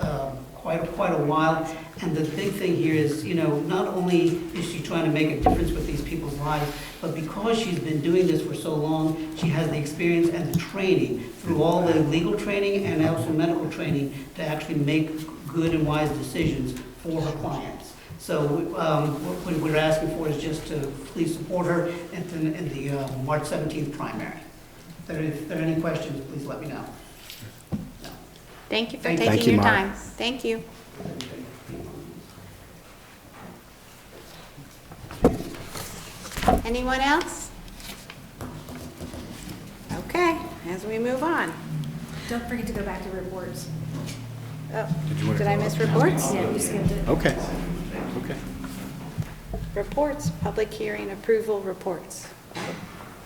quite a while, and the big thing here is, not only is she trying to make a difference with these people's lives, but because she's been doing this for so long, she has the experience and the training through all the legal training and also medical training to actually make good and wise decisions for her clients. So what we're asking for is just to please support her in the March 17th primary. If there are any questions, please let me know. Thank you for Thank you. taking Thank you, your Mark. time. Thank you. Anyone else? Okay, as we move on. Don't forget to go back to reports. Oh, did I miss reports? Yeah, you skipped it. Okay. Okay. Reports, public hearing approval reports.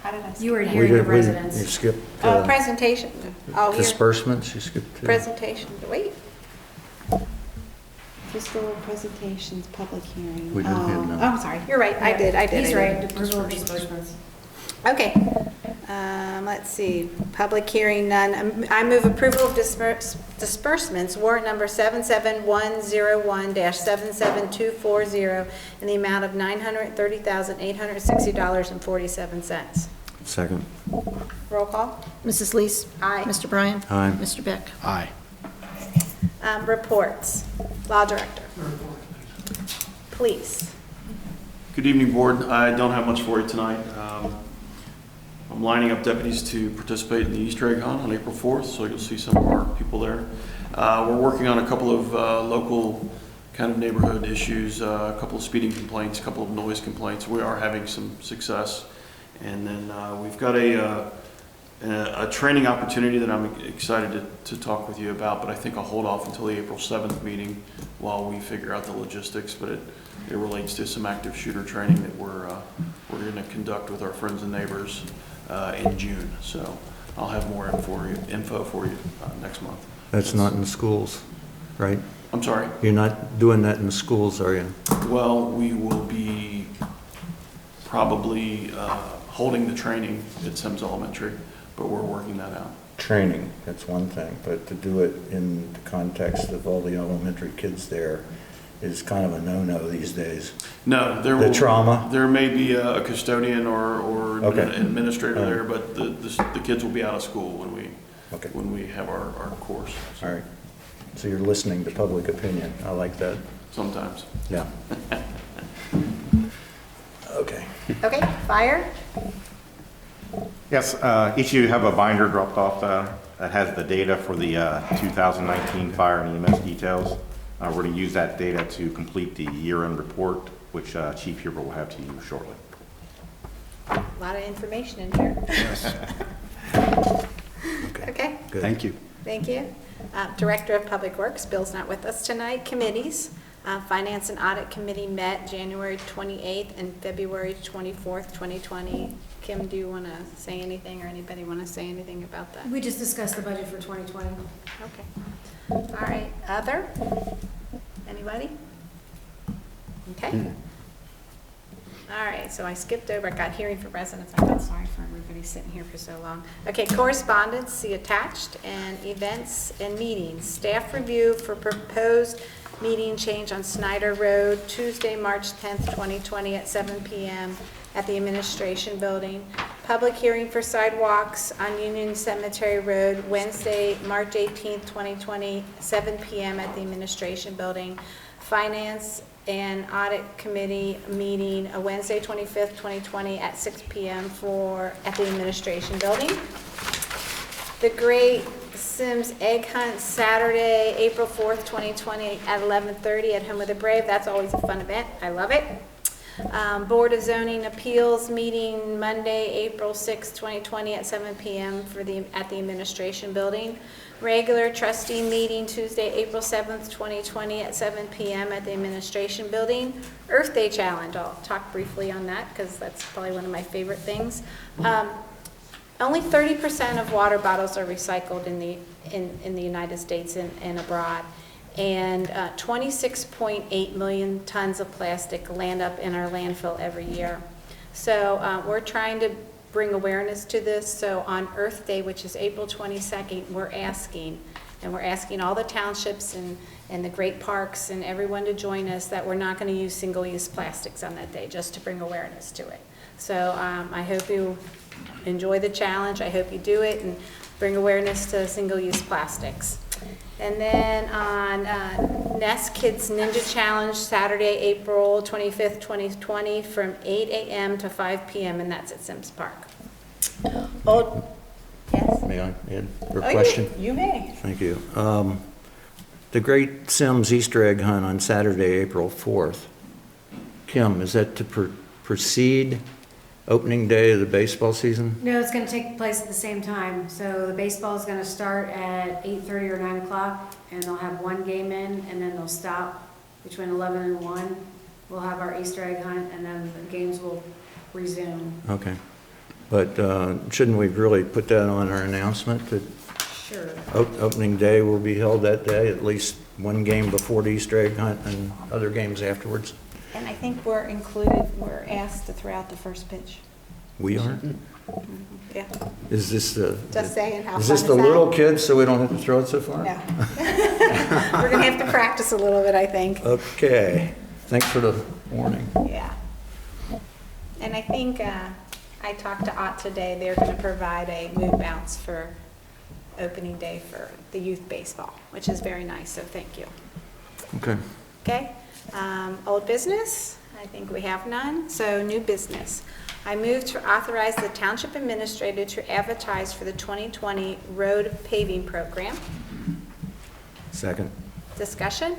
How did I skip You were that? hearing the You residents. skipped Oh, presentation. Oh, here. disbursements, you skipped. Presentation, wait. Fiscal presentations, public hearing. We don't have Oh, none. I'm sorry, you're right, I did. He's right, approval of disbursements. Okay, let's see, public hearing none. I move approval of disbursements, warrant number 77101-77240 in the amount of $930,860.47. Second. Roll call? Mrs. Lees? Aye. Mr. Bryan? Aye. Mr. Beck? Aye. Reports. Law Director. Please. Good evening, Board. I don't have much for you tonight. I'm lining up deputies to participate in the Easter egg hunt on April 4th, so you'll see some of our people there. We're working on a couple of local kind of neighborhood issues, a couple of speeding complaints, a couple of noise complaints. We are having some success. And then we've got a training opportunity that I'm excited to talk with you about, but I think I'll hold off until the April 7th meeting while we figure out the logistics. But it relates to some active shooter training that we're going to conduct with our friends and neighbors in June. So I'll have more info for you next month. That's not in the schools, right? I'm sorry? You're not doing that in the schools, are you? Well, we will be probably holding the training at Symmes Elementary, but we're working that out. Training, that's one thing, but to do it in the context of all the elementary kids there is kind of a no-no these days. No, The trauma? There may be a custodian or an Okay. administrator there, but the kids will be out of school when we have our course. All right. So you're listening to public opinion. I like that. Sometimes. Yeah. Okay. Okay, fire? Yes, each of you have a binder dropped off that has the data for the 2019 fire and EMS details. We're going to use that data to complete the year-end report, which Chief Huber will have to you shortly. A lot of information in here. Yes. Okay, Good. Thank you. thank you. Director of Public Works, Bill's not with us tonight. Committees, Finance and Audit Committee met January 28th and February 24th, 2020. Kim, do you want to say anything, or anybody want to say anything about that? We just discussed the budget for 2020. Okay. All right, other? Anybody? Okay. All right, so I skipped over, I got hearing for residents. I felt sorry for everybody sitting here for so long. Okay, correspondence, see attached, and events and meetings. Staff review for proposed meeting change on Snyder Road, Tuesday, March 10th, 2020 at 7 p.m. at the Administration Building. Public hearing for sidewalks on Union Cemetery Road, Wednesday, March 18th, 2020, 7 p.m. at the Administration Building. Finance and Audit Committee meeting, Wednesday, 25th, 2020, at 6 p.m. at the Administration Building. The Great Symmes Egg Hunt, Saturday, April 4th, 2020, at 11:30 at Home of the Brave. That's always a fun event. I love it. Board of Zoning Appeals meeting Monday, April 6, 2020 at 7 p.m. at the Administration Building. Regular trustee meeting Tuesday, April 7th, 2020 at 7 p.m. at the Administration Building. Earth Day Challenge, I'll talk briefly on that because that's probably one of my favorite things. Only 30% of water bottles are recycled in the United States and abroad. And 26.8 million tons of plastic land up in our landfill every year. So we're trying to bring awareness to this. So on Earth Day, which is April 22nd, we're asking all the townships and the great parks and everyone to join us that we're not going to use single-use plastics on that day, just to bring awareness to it. So I hope you enjoy the challenge. I hope you do it and bring awareness to single-use plastics. And then on Nest Kids Ninja Challenge, Saturday, April 25th, 2020, from 8 a.m. to 5 p.m., and that's at Symmes Park. Yes? May I add a Oh, question? you may. Thank you. The Great Symmes Easter Egg Hunt on Saturday, April 4th. Kim, is that to precede opening day of the baseball season? No, it's going to take place at the same time. So the baseball is going to start at 8:30 or 9 o'clock, and they'll have one game in, and then they'll stop between 11 and 1. We'll have our Easter egg hunt, and then the games will resume. Okay. But shouldn't we really put that on our announcement that Sure. opening day will be held that day, at least one game before the Easter egg hunt and other games afterwards? And I think we're asked to throw out the first pitch. We are? Yeah. Is this the... Just saying, how Is fun this is the that? little kids so we don't have to throw it so far? No. We're going to have to practice a little bit, I think. Okay. Thanks for the warning. Yeah. And I think I talked to Ott today. They're going to provide a mood bounce for opening day for the youth baseball, which is very nice, so thank you. Okay. Okay. Old business, I think we have none. So new business. I move to authorize the Township Administrator to advertise for the 2020 road paving program. Second. Discussion?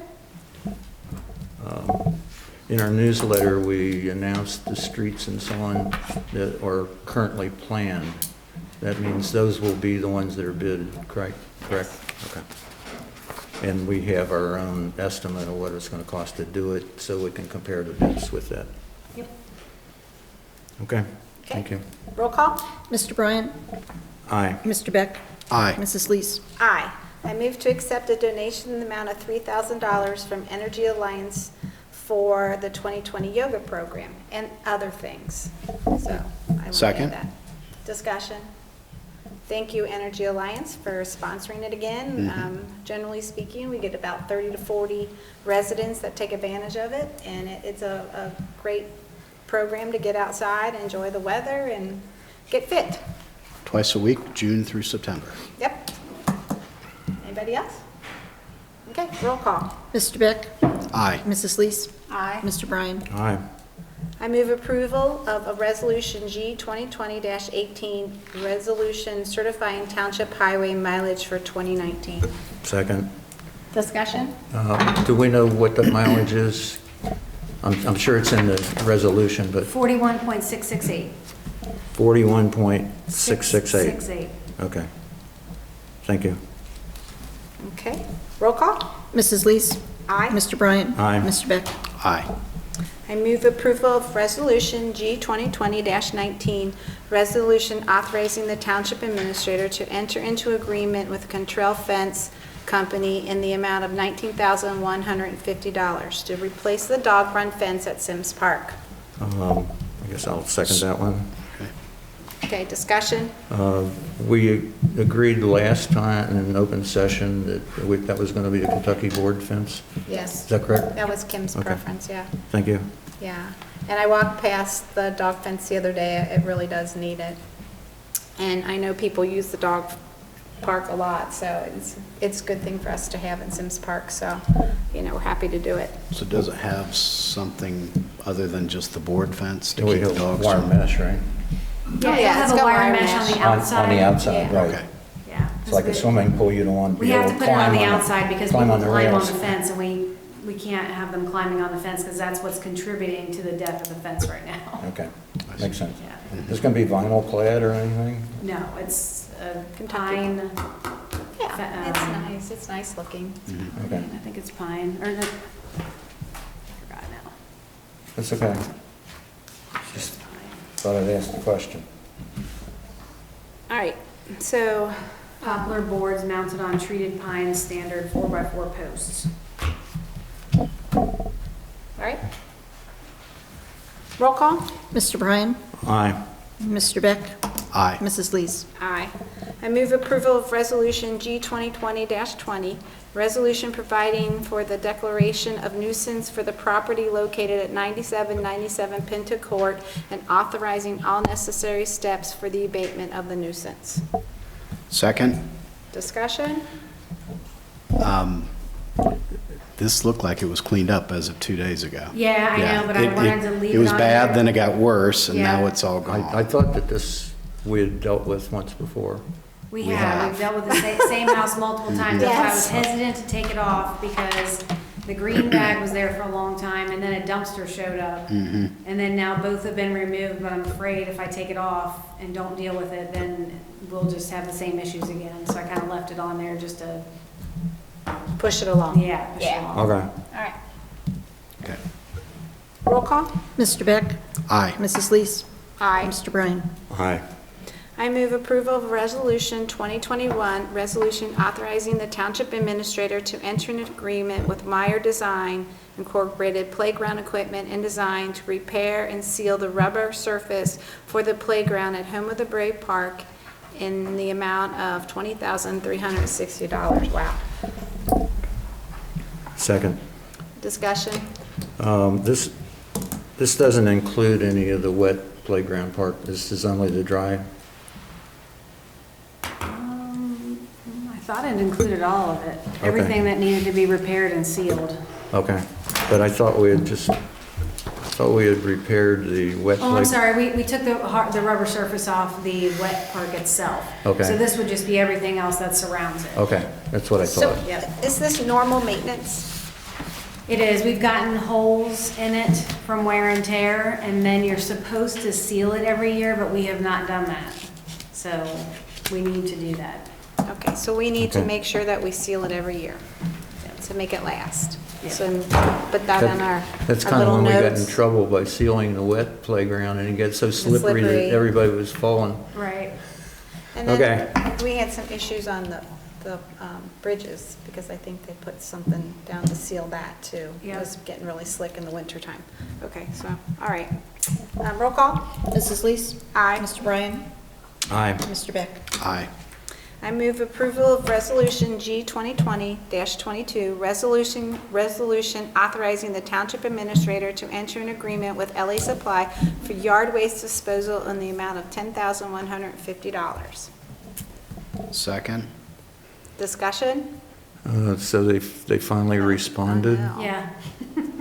In our newsletter, we announced the streets and so on that are currently planned. That means those will be the ones that are bid, correct? Correct? Okay. And we have our own estimate of what it's going to cost to do it, so we can compare the bids with that. Yep. Okay, thank you. Roll call? Mr. Bryant? Aye. Mr. Beck? Aye. Mrs. Lees? Aye. I move to accept a donation in the amount of $3,000 from Energy Alliance for the 2020 yoga program and other things. So I want to Second. add that. Discussion. Thank you, Energy Alliance, for sponsoring it again. Generally speaking, we get about 30 to 40 residents that take advantage of it, and it's a great program to get outside, enjoy the weather, and get fit. Twice a week, June through September. Yep. Anybody else? Okay, roll call. Mr. Beck? Aye. Mrs. Lees? Aye. Mr. Bryant? Aye. I move approval of a Resolution G 2020-18, resolution certifying township highway mileage for 2019. Second. Discussion? Do we know what the mileage is? I'm sure it's in the resolution, but 41.668. 41.668. 668. Okay. Thank you. Okay, roll call. Mrs. Lees? Aye. Mr. Bryant? Aye. Mr. Beck? Aye. I move approval of Resolution G 2020-19, resolution authorizing the township administrator to enter into agreement with Control Fence Company in the amount of $19,150 to replace the dog run fence at Symmes Park. I guess I'll second that one. Okay, discussion? We agreed last time in an open session that that was going to be a Kentucky board fence. Yes. Is that correct? That was Kim's Okay. preference, yeah. Thank you. Yeah. And I walked past the dog fence the other day. It really does need it. And I know people use the dog park a lot, so it's a good thing for us to have in Symmes Park, so, we're happy to do it. So does it have something other than just the board fence to We keep the have dogs? wire mesh, right? Yeah, yeah, have it's a got wire wire mesh on mesh. the outside. On the outside, Yeah. right. Okay. Yeah. It's like a good. swimming pool, you don't want We people have to to put it on climb the outside because climb people on the climb on rails. the fence, and we can't have them climbing on the fence because that's what's contributing to the death of the fence right now. Okay, makes sense. Yeah. Is this gonna be vinyl clad or anything? No, it's a Kentucky. pine. Yeah, it's nice, it's nice looking. Okay, I think it's pine, or the, I forgot now. that's okay. Just thought I'd ask the question. All right, so, Poplar boards mounted on treated pine standard 4x4 posts. all right. Roll call? Mr. Bryan? Aye. Mr. Beck? Aye. Mrs. Lees? Aye. I move approval of Resolution G 2020-20, resolution providing for the declaration of nuisance for the property located at 9797 Pinto Court and authorizing all necessary steps for the abatement of the nuisance. Second? Discussion? This looked like it was cleaned up as of 2 days ago. Yeah, I know, but I wanted to leave it It was on bad, there. then it got worse, and now Yeah. it's all I gone. thought that this we had dealt with once before. We We have, have. we've dealt with the same house multiple times. That's why I was hesitant to take it off because the green bag was there for a long time and then a dumpster showed up. Mm-hmm. And then now both have been removed, but I'm afraid if I take it off and don't deal with it, then we'll just have the same issues again. So I kind of left it on there just to, Push it along. push it along. Okay. All right. Okay. Roll call? Mr. Beck? Aye. Mrs. Lees? Aye. Mr. Bryan? Aye. I move approval of Resolution 2021, resolution authorizing the Township Administrator to enter an agreement with Meyer Design Incorporated Playground Equipment and Design to repair and seal the rubber surface for the playground at Home of the Brave Park in the amount of $20,360. Wow. Second. Discussion? This doesn't include any of the wet playground part. This is only the dry. I thought it included all of it. Everything that needed to be repaired and sealed. Okay. But I thought we had repaired the wet. Oh, I'm sorry, we took the rubber surface off the wet park itself. Okay. So this would just be everything else that surrounds it. Okay, that's what I So thought. Yep. is this normal maintenance? It is, we've gotten holes in it from wear and tear, and then you're supposed to seal it every year, but we have not done that. So we need to do that. Okay, so we need to Okay. make sure that we seal it every year to make it last. Yeah. So put that on our That's our kind of little when we got in notes. trouble by sealing the wet playground and it got so slippery slippery. that everybody was falling. Right. And then Okay. we had some issues on the bridges, because I think they put something down to seal that too. It Yep. was getting really slick in the wintertime. Okay, so, all right. Roll call? Mrs. Lees? Aye. Mr. Bryan? Aye. Mr. Beck? Aye. I move approval of Resolution G 2020-22, resolution authorizing the Township Administrator to enter an agreement with LA Supply for yard waste disposal in the amount of $10,150. Second? Discussion? So they finally responded? Oh, no. Yeah.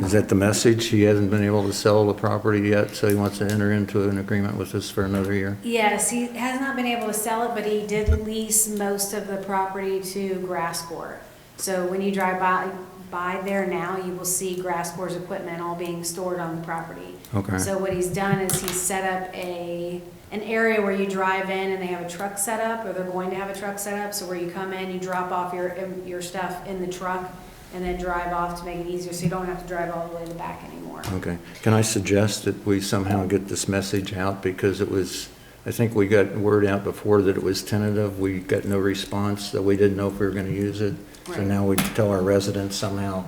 Is that the message? He hasn't been able to sell the property yet, so he wants to enter into an agreement with us for another year? Yes, he has not been able to sell it, but he did lease most of the property to Grasscore. So when you drive by there now, you will see Grasscore's equipment all being stored on the property. Okay. So what he's done is he's set up an area where you drive in and they have a truck set up, or they're going to have a truck set up. So where you come in, you drop off your stuff in the truck and then drive off to make it easier, so you don't have to drive all the way to the back anymore. Okay. Can I suggest that we somehow get this message out, because it was, I think we got word out before that it was tentative. We got no response, so we didn't know if we were going to use it. So Right. now we tell our residents somehow.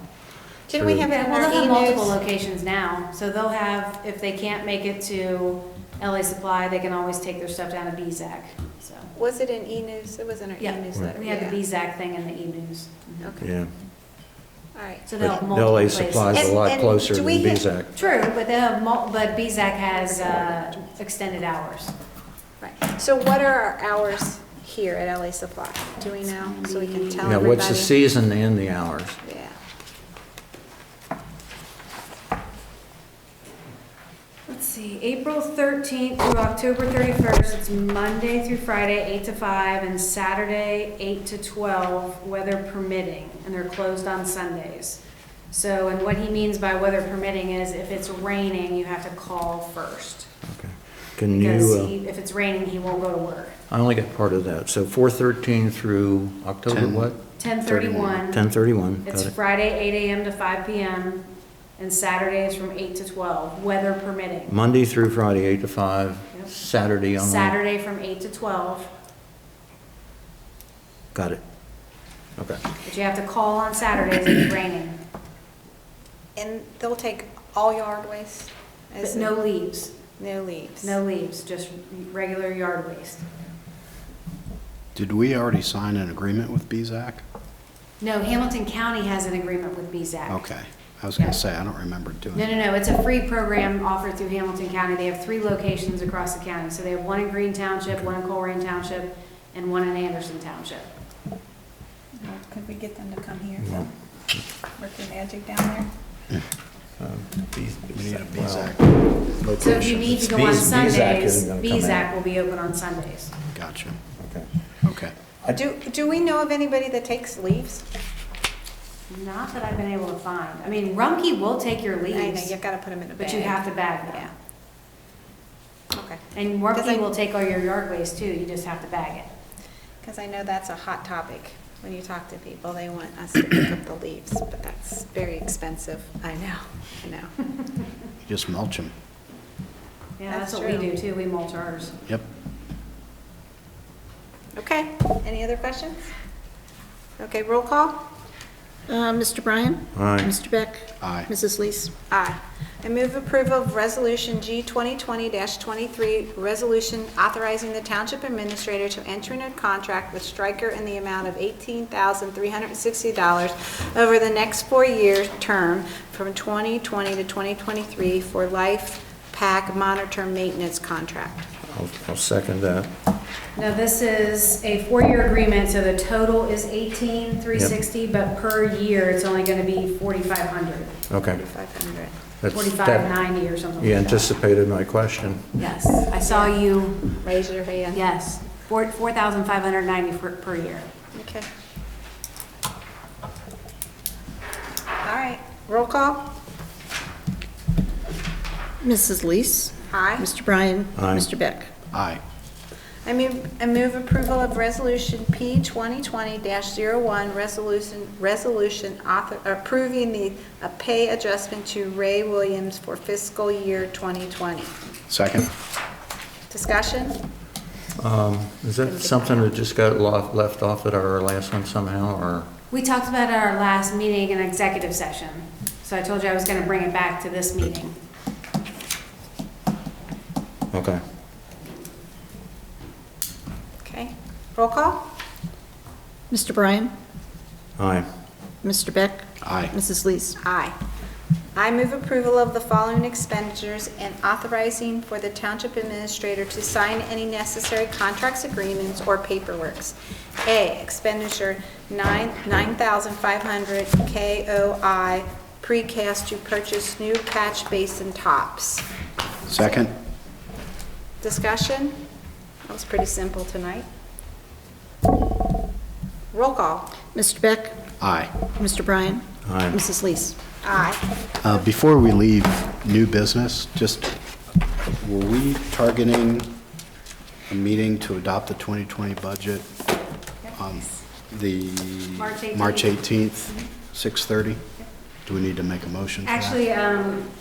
Didn't we have it in Well, our they'll have multiple e-news? locations now, so they'll have, if they can't make it to LA Supply, they can always take their stuff down to BZAC, so. Was it in e-news? It was in our Yeah, e-newsletter. we had the yeah. BZAC thing in the e-news. Okay, Yeah. all right. So they'll have But multiple LA places. Supply's a lot And closer do than we have- BZAC. True, but they'll have but BZAC has extended hours. Right. So what are our hours here at LA Supply? Do we know? So we can tell Yeah, everybody. what's the season and the hours? Yeah. Let's see, April 13th through October 31st, it's Monday through Friday, 8 to 5, and Saturday, 8 to 12, weather permitting, and they're closed on Sundays. So, and what he means by weather permitting is if it's raining, you have to call first. Okay. Can Because you, if it's raining, he won't go to work. I only got part of that. So 4/13 through October 10. what? 10/31. 10/31, It's got it. Friday, 8 a.m. to 5 p.m., and Saturdays from 8 to 12, weather permitting. Monday through Friday, 8 to 5, Yep. Saturday only. Saturday from 8 to 12, Got it. Okay. but you have to call on Saturdays if it's raining. And they'll take all yard waste? But no leaves, No leaves? no leaves, just regular yard waste. Did we already sign an agreement with BZAC? No, Hamilton County has an agreement with BZAC. Okay. I was going Yeah. to say, I don't remember doing No, it. no, no, it's a free program offered through Hamilton County. They have 3 locations across the county. So they have one in Green Township, one in Colerain Township, and one in Anderson Township. Could we get them to come here Yeah. work their magic down there? We need a Well, BZAC location. So if you need to go on BZAC Sundays, isn't gonna come BZAC will be open on Sundays. Gotcha. Okay. Okay. Do we know of anybody that takes leaves? Not that I've been able to find. I mean, Rumpke will take your I know, leaves, you've got to put them in a bag. but you have to bag them. Yeah. Okay. And Because I- Rumpke will take all your yard waste too, you just have to bag it. Because I know that's a hot topic. When you talk to people, they want us to pick up the leaves, but that's very expensive. I know. You just mulch them. Yeah, That's that's what we true. do too, we mulch ours. Yep. Okay, any other questions? Okay, roll call? Mr. Bryan? Aye. Mr. Beck? Aye. Mrs. Lees? Aye. I move approval of Resolution G 2020-23, resolution authorizing the Township Administrator to enter into a contract with Stryker in the amount of $18,360 over the next 4-year term from 2020 to 2023 for Life Pack Monitor Maintenance Contract. I'll second that. Now, this is a 4-year agreement, so the total is $18,360, but per year, it's only gonna be $4,500, Okay. 500. That's- $4,590 or something You like that. anticipated my question. Yes, I saw you, Raise your hand. yes, $4,590 per year. Okay. All right, roll call? Mrs. Lees? Aye. Mr. Bryan? Aye. Mr. Beck? Aye. I move approval of Resolution P 2020-01, resolution approving a pay adjustment to Ray Williams for fiscal year 2020. Second? Discussion? Is that something that just got left off at our last one somehow, or? We talked about at our last meeting in executive session, so I told you I was gonna bring it back to this meeting. Okay. Okay, roll call? Mr. Bryan? Aye. Mr. Beck? Aye. Mrs. Lees? Aye. I move approval of the following expenditures and authorizing for the Township Administrator to sign any necessary contracts, agreements, or paperworks. A, expenditure 9,500 KOI precast to purchase new catch basin tops. Second? Discussion? That was pretty simple tonight. Roll call. Mr. Beck? Aye. Mr. Bryan? Aye. Mrs. Lees? Aye. Before we leave new business, just, were we targeting a meeting to adopt the 2020 budget on the March 18th. March 18th, 6:30? Do we need to make a motion for that? Actually,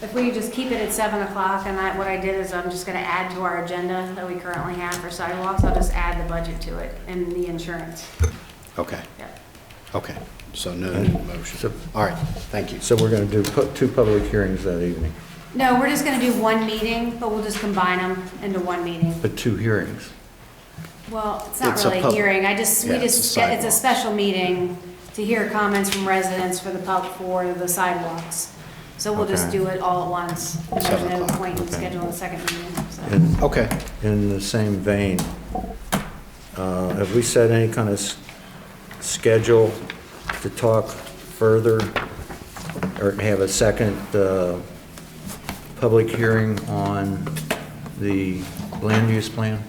if we just keep it at 7 o'clock, and what I did is I'm just gonna add to our agenda that we currently have for sidewalks, I'll just add the budget to it and the insurance. Okay. Yep. Okay, so no motion. So- All right, thank you. So we're going to do 2 public hearings that evening, No, we're just gonna do one meeting, but we'll just combine them into one meeting. but 2 hearings. Well, it's not It's a really a pub- hearing, Yeah, it's a it's a sidewalk. special meeting to hear comments from residents for the sidewalks. So we'll just Okay. do it all at once. There's 7 no o'clock, point in okay. scheduling a second meeting, so. And Okay. in the same vein, have we set any kind of schedule to talk further or have a second public hearing on the land use plan?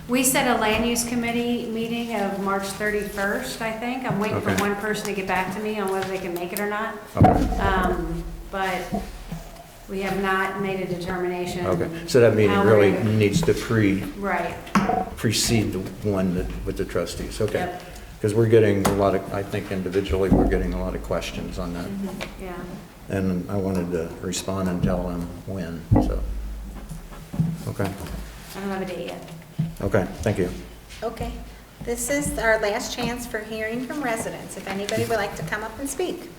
We set a land use committee meeting of March 31st, I think. I'm waiting for Okay. one person to get back to me on whether they can make it or not. Okay. But we have not made a determination. Okay, so that meeting how we're really gonna- needs to Right. precede the one with the trustees, okay? Yep. Because we're getting a lot of, I think individually, we're getting a lot of questions on that. Yeah. And I wanted to respond and tell them when, so. Okay, I don't have a date yet. okay, thank you. Okay. This is our last chance for hearing from residents. If anybody would like to come up and speak.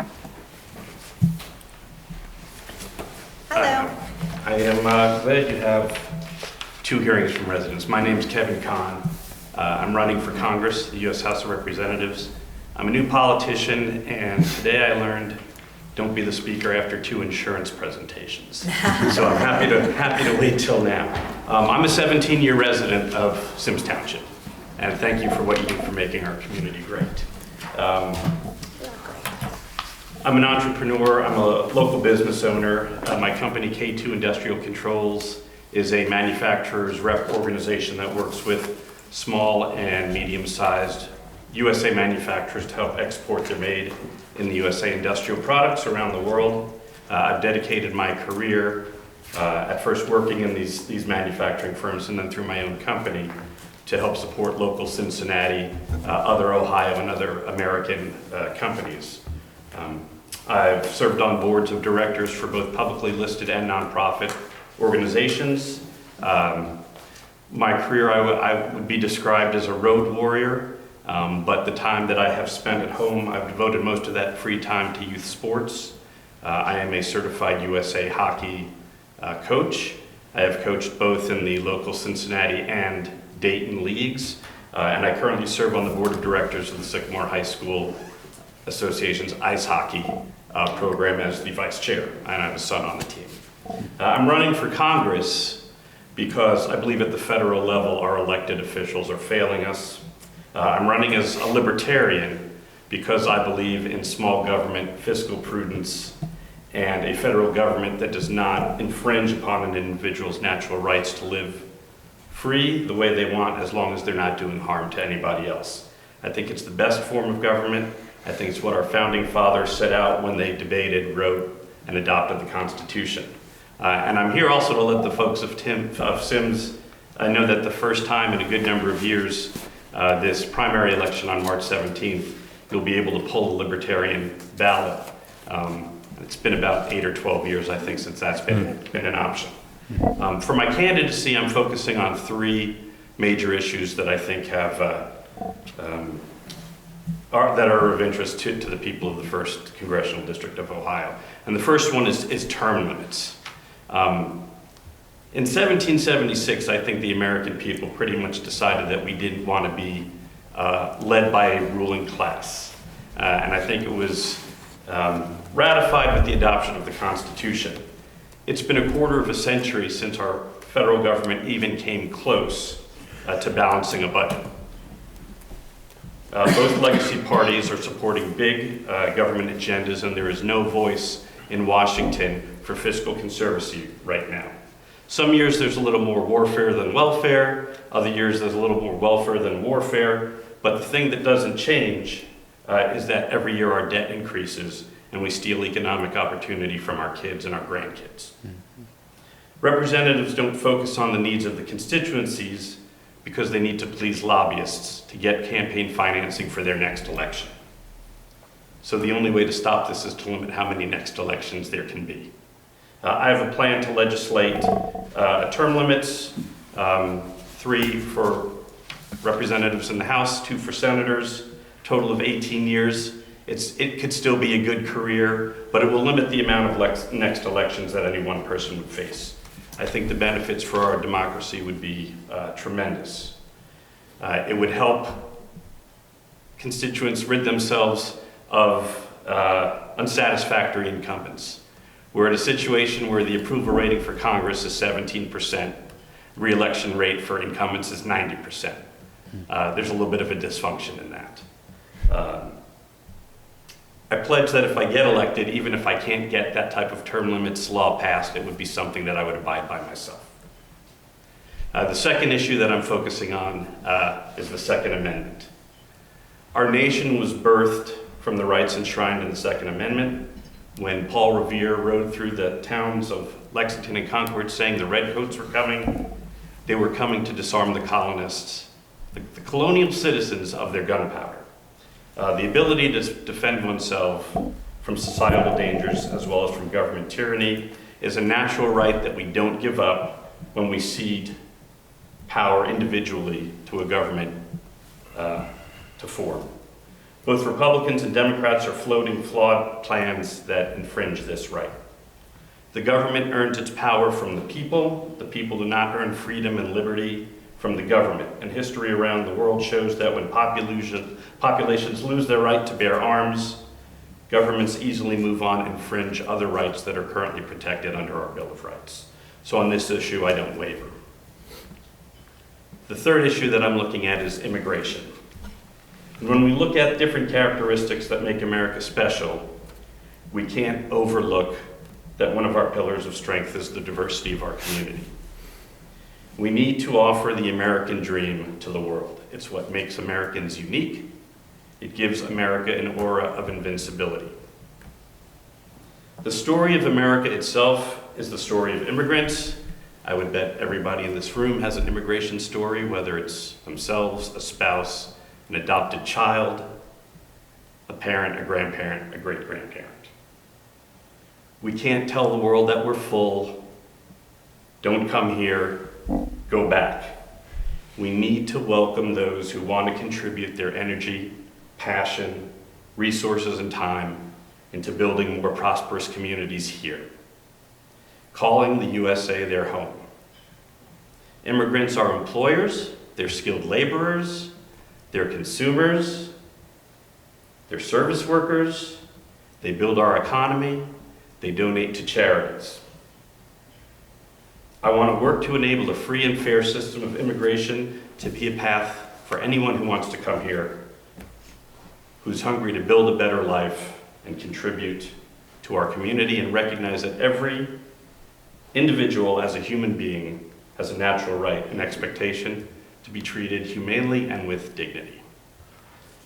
Hello. I am glad you have 2 hearings from residents. My name is Kevin Kahn. I'm running for Congress, the U.S. House of Representatives. I'm a new politician, and today I learned don't be the speaker after 2 insurance presentations. So I'm happy to wait till now. I'm a 17-year resident of Symmes Township, and thank you for what you do for making our community great. I'm an entrepreneur, I'm a local business owner. My company, K2 Industrial Controls, is a manufacturer's rep organization that works with small and medium-sized USA manufacturers to help export their made in the USA industrial products around the world. I've dedicated my career, at first working in these manufacturing firms and then through my own company to help support local Cincinnati, other Ohio and other American companies. I've served on boards of directors for both publicly listed and nonprofit organizations. My career I would be described as a road warrior, but the time that I have spent at home, I've devoted most of that free time to youth sports. I am a certified USA hockey coach. I have coached both in the local Cincinnati and Dayton leagues, and I currently serve on the board of directors of the Sycamore High School Association's ice hockey program as the vice chair, and I have a son on the team. I'm running for Congress because I believe at the federal level our elected officials are failing us. I'm running as a libertarian because I believe in small government, fiscal prudence, and a federal government that does not infringe upon an individual's natural rights to live free the way they want as long as they're not doing harm to anybody else. I think it's the best form of government. I think it's what our founding fathers set out when they debated, wrote, and adopted the Constitution. And I'm here also to let the folks of Symmes know that the first time in a good number of years, this primary election on March 17th, you'll be able to pull the Libertarian ballot. It's been about 8 or 12 years, I think, since that's been an option. For my candidacy, I'm focusing on 3 major issues that I think have that are of interest to the people of the 1st Congressional District of Ohio. And the first one is term limits. In 1776, I think the American people pretty much decided that we didn't want to be led by a ruling class. And I think it was ratified with the adoption of the Constitution. It's been a quarter of a century since our federal government even came close to balancing a budget. Both legacy parties are supporting big government agendas, and there is no voice in Washington for fiscal conservancy right now. Some years there's a little more warfare than welfare, other years there's a little more welfare than warfare, but the thing that doesn't change is that every year our debt increases and we steal economic opportunity from our kids and our grandkids. Representatives don't focus on the needs of the constituencies because they need to please lobbyists to get campaign financing for their next election. So the only way to stop this is to limit how many next elections there can be. I have a plan to legislate term limits, 3 for representatives in the House, 2 for senators, total of 18 years. It could still be a good career, but it will limit the amount of next elections that any one person would face. I think the benefits for our democracy would be tremendous. It would help constituents rid themselves of unsatisfactory incumbents. We're at a situation where the approval rating for Congress is 17%. Re-election rate for incumbents is 90%. There's a little bit of a dysfunction in that. I pledge that if I get elected, even if I can't get that type of term limits law passed, it would be something that I would abide by myself. The second issue that I'm focusing on is the Second Amendment. Our nation was birthed from the rights enshrined in the Second Amendment when Paul Revere rode through the towns of Lexington and Concord saying the redcoats were coming. They were coming to disarm the colonists, the colonial citizens, of their gunpowder. The ability to defend oneself from societal dangers as well as from government tyranny is a natural right that we don't give up when we cede power individually to a government to form. Both Republicans and Democrats are floating flawed plans that infringe this right. The government earns its power from the people. The people do not earn freedom and liberty from the government. And history around the world shows that when populations lose their right to bear arms, governments easily move on and infringe other rights that are currently protected under our Bill of Rights. So on this issue, I don't waver. The third issue that I'm looking at is immigration. And when we look at different characteristics that make America special, we can't overlook that one of our pillars of strength is the diversity of our community. We need to offer the American dream to the world. It's what makes Americans unique. It gives America an aura of invincibility. The story of America itself is the story of immigrants. I would bet everybody in this room has an immigration story, whether it's themselves, a spouse, an adopted child, a parent, a grandparent, a great-grandparent. We can't tell the world that we're full, don't come here, go back. We need to welcome those who want to contribute their energy, passion, resources, and time into building more prosperous communities here, calling the USA their home. Immigrants are employers, they're skilled laborers, they're consumers, they're service workers, they build our economy, they donate to charities. I want to work to enable a free and fair system of immigration to be a path for anyone who wants to come here, who's hungry to build a better life and contribute to our community, and recognize that every individual as a human being has a natural right and expectation to be treated humanely and with dignity.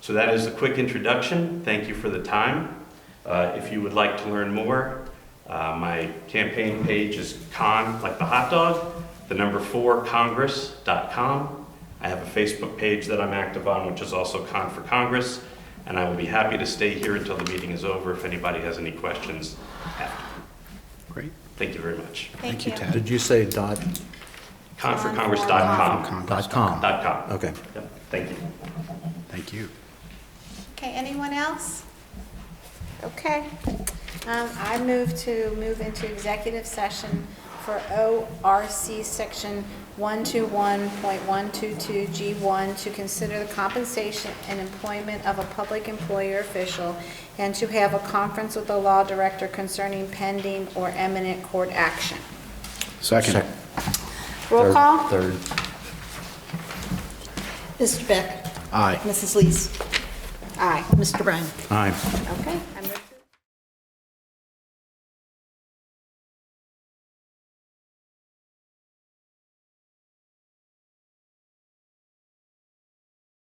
So that is a quick introduction. Thank you for the time. If you would like to learn more, my campaign page is con, like the hot dog, the number 4, congress.com. I have a Facebook page that I'm active on, which is also Con for Congress, and I will be happy to stay here until the meeting is over if anybody has any questions after. Great. Thank you very much. Thank you. Ted. Did you say dot? Conforcongress.com. .com. Okay. Yep. Thank you. Thank you. Okay, anyone else? Okay. I move into executive session for ORC Section 121.122G1 to consider the compensation and employment of a public employer official and to have a conference with the law director concerning pending or imminent court action. Second. Roll call? Third. Mr. Beck? Aye. Mrs. Lees? Aye. Mr. Bryan? Aye. Okay. I move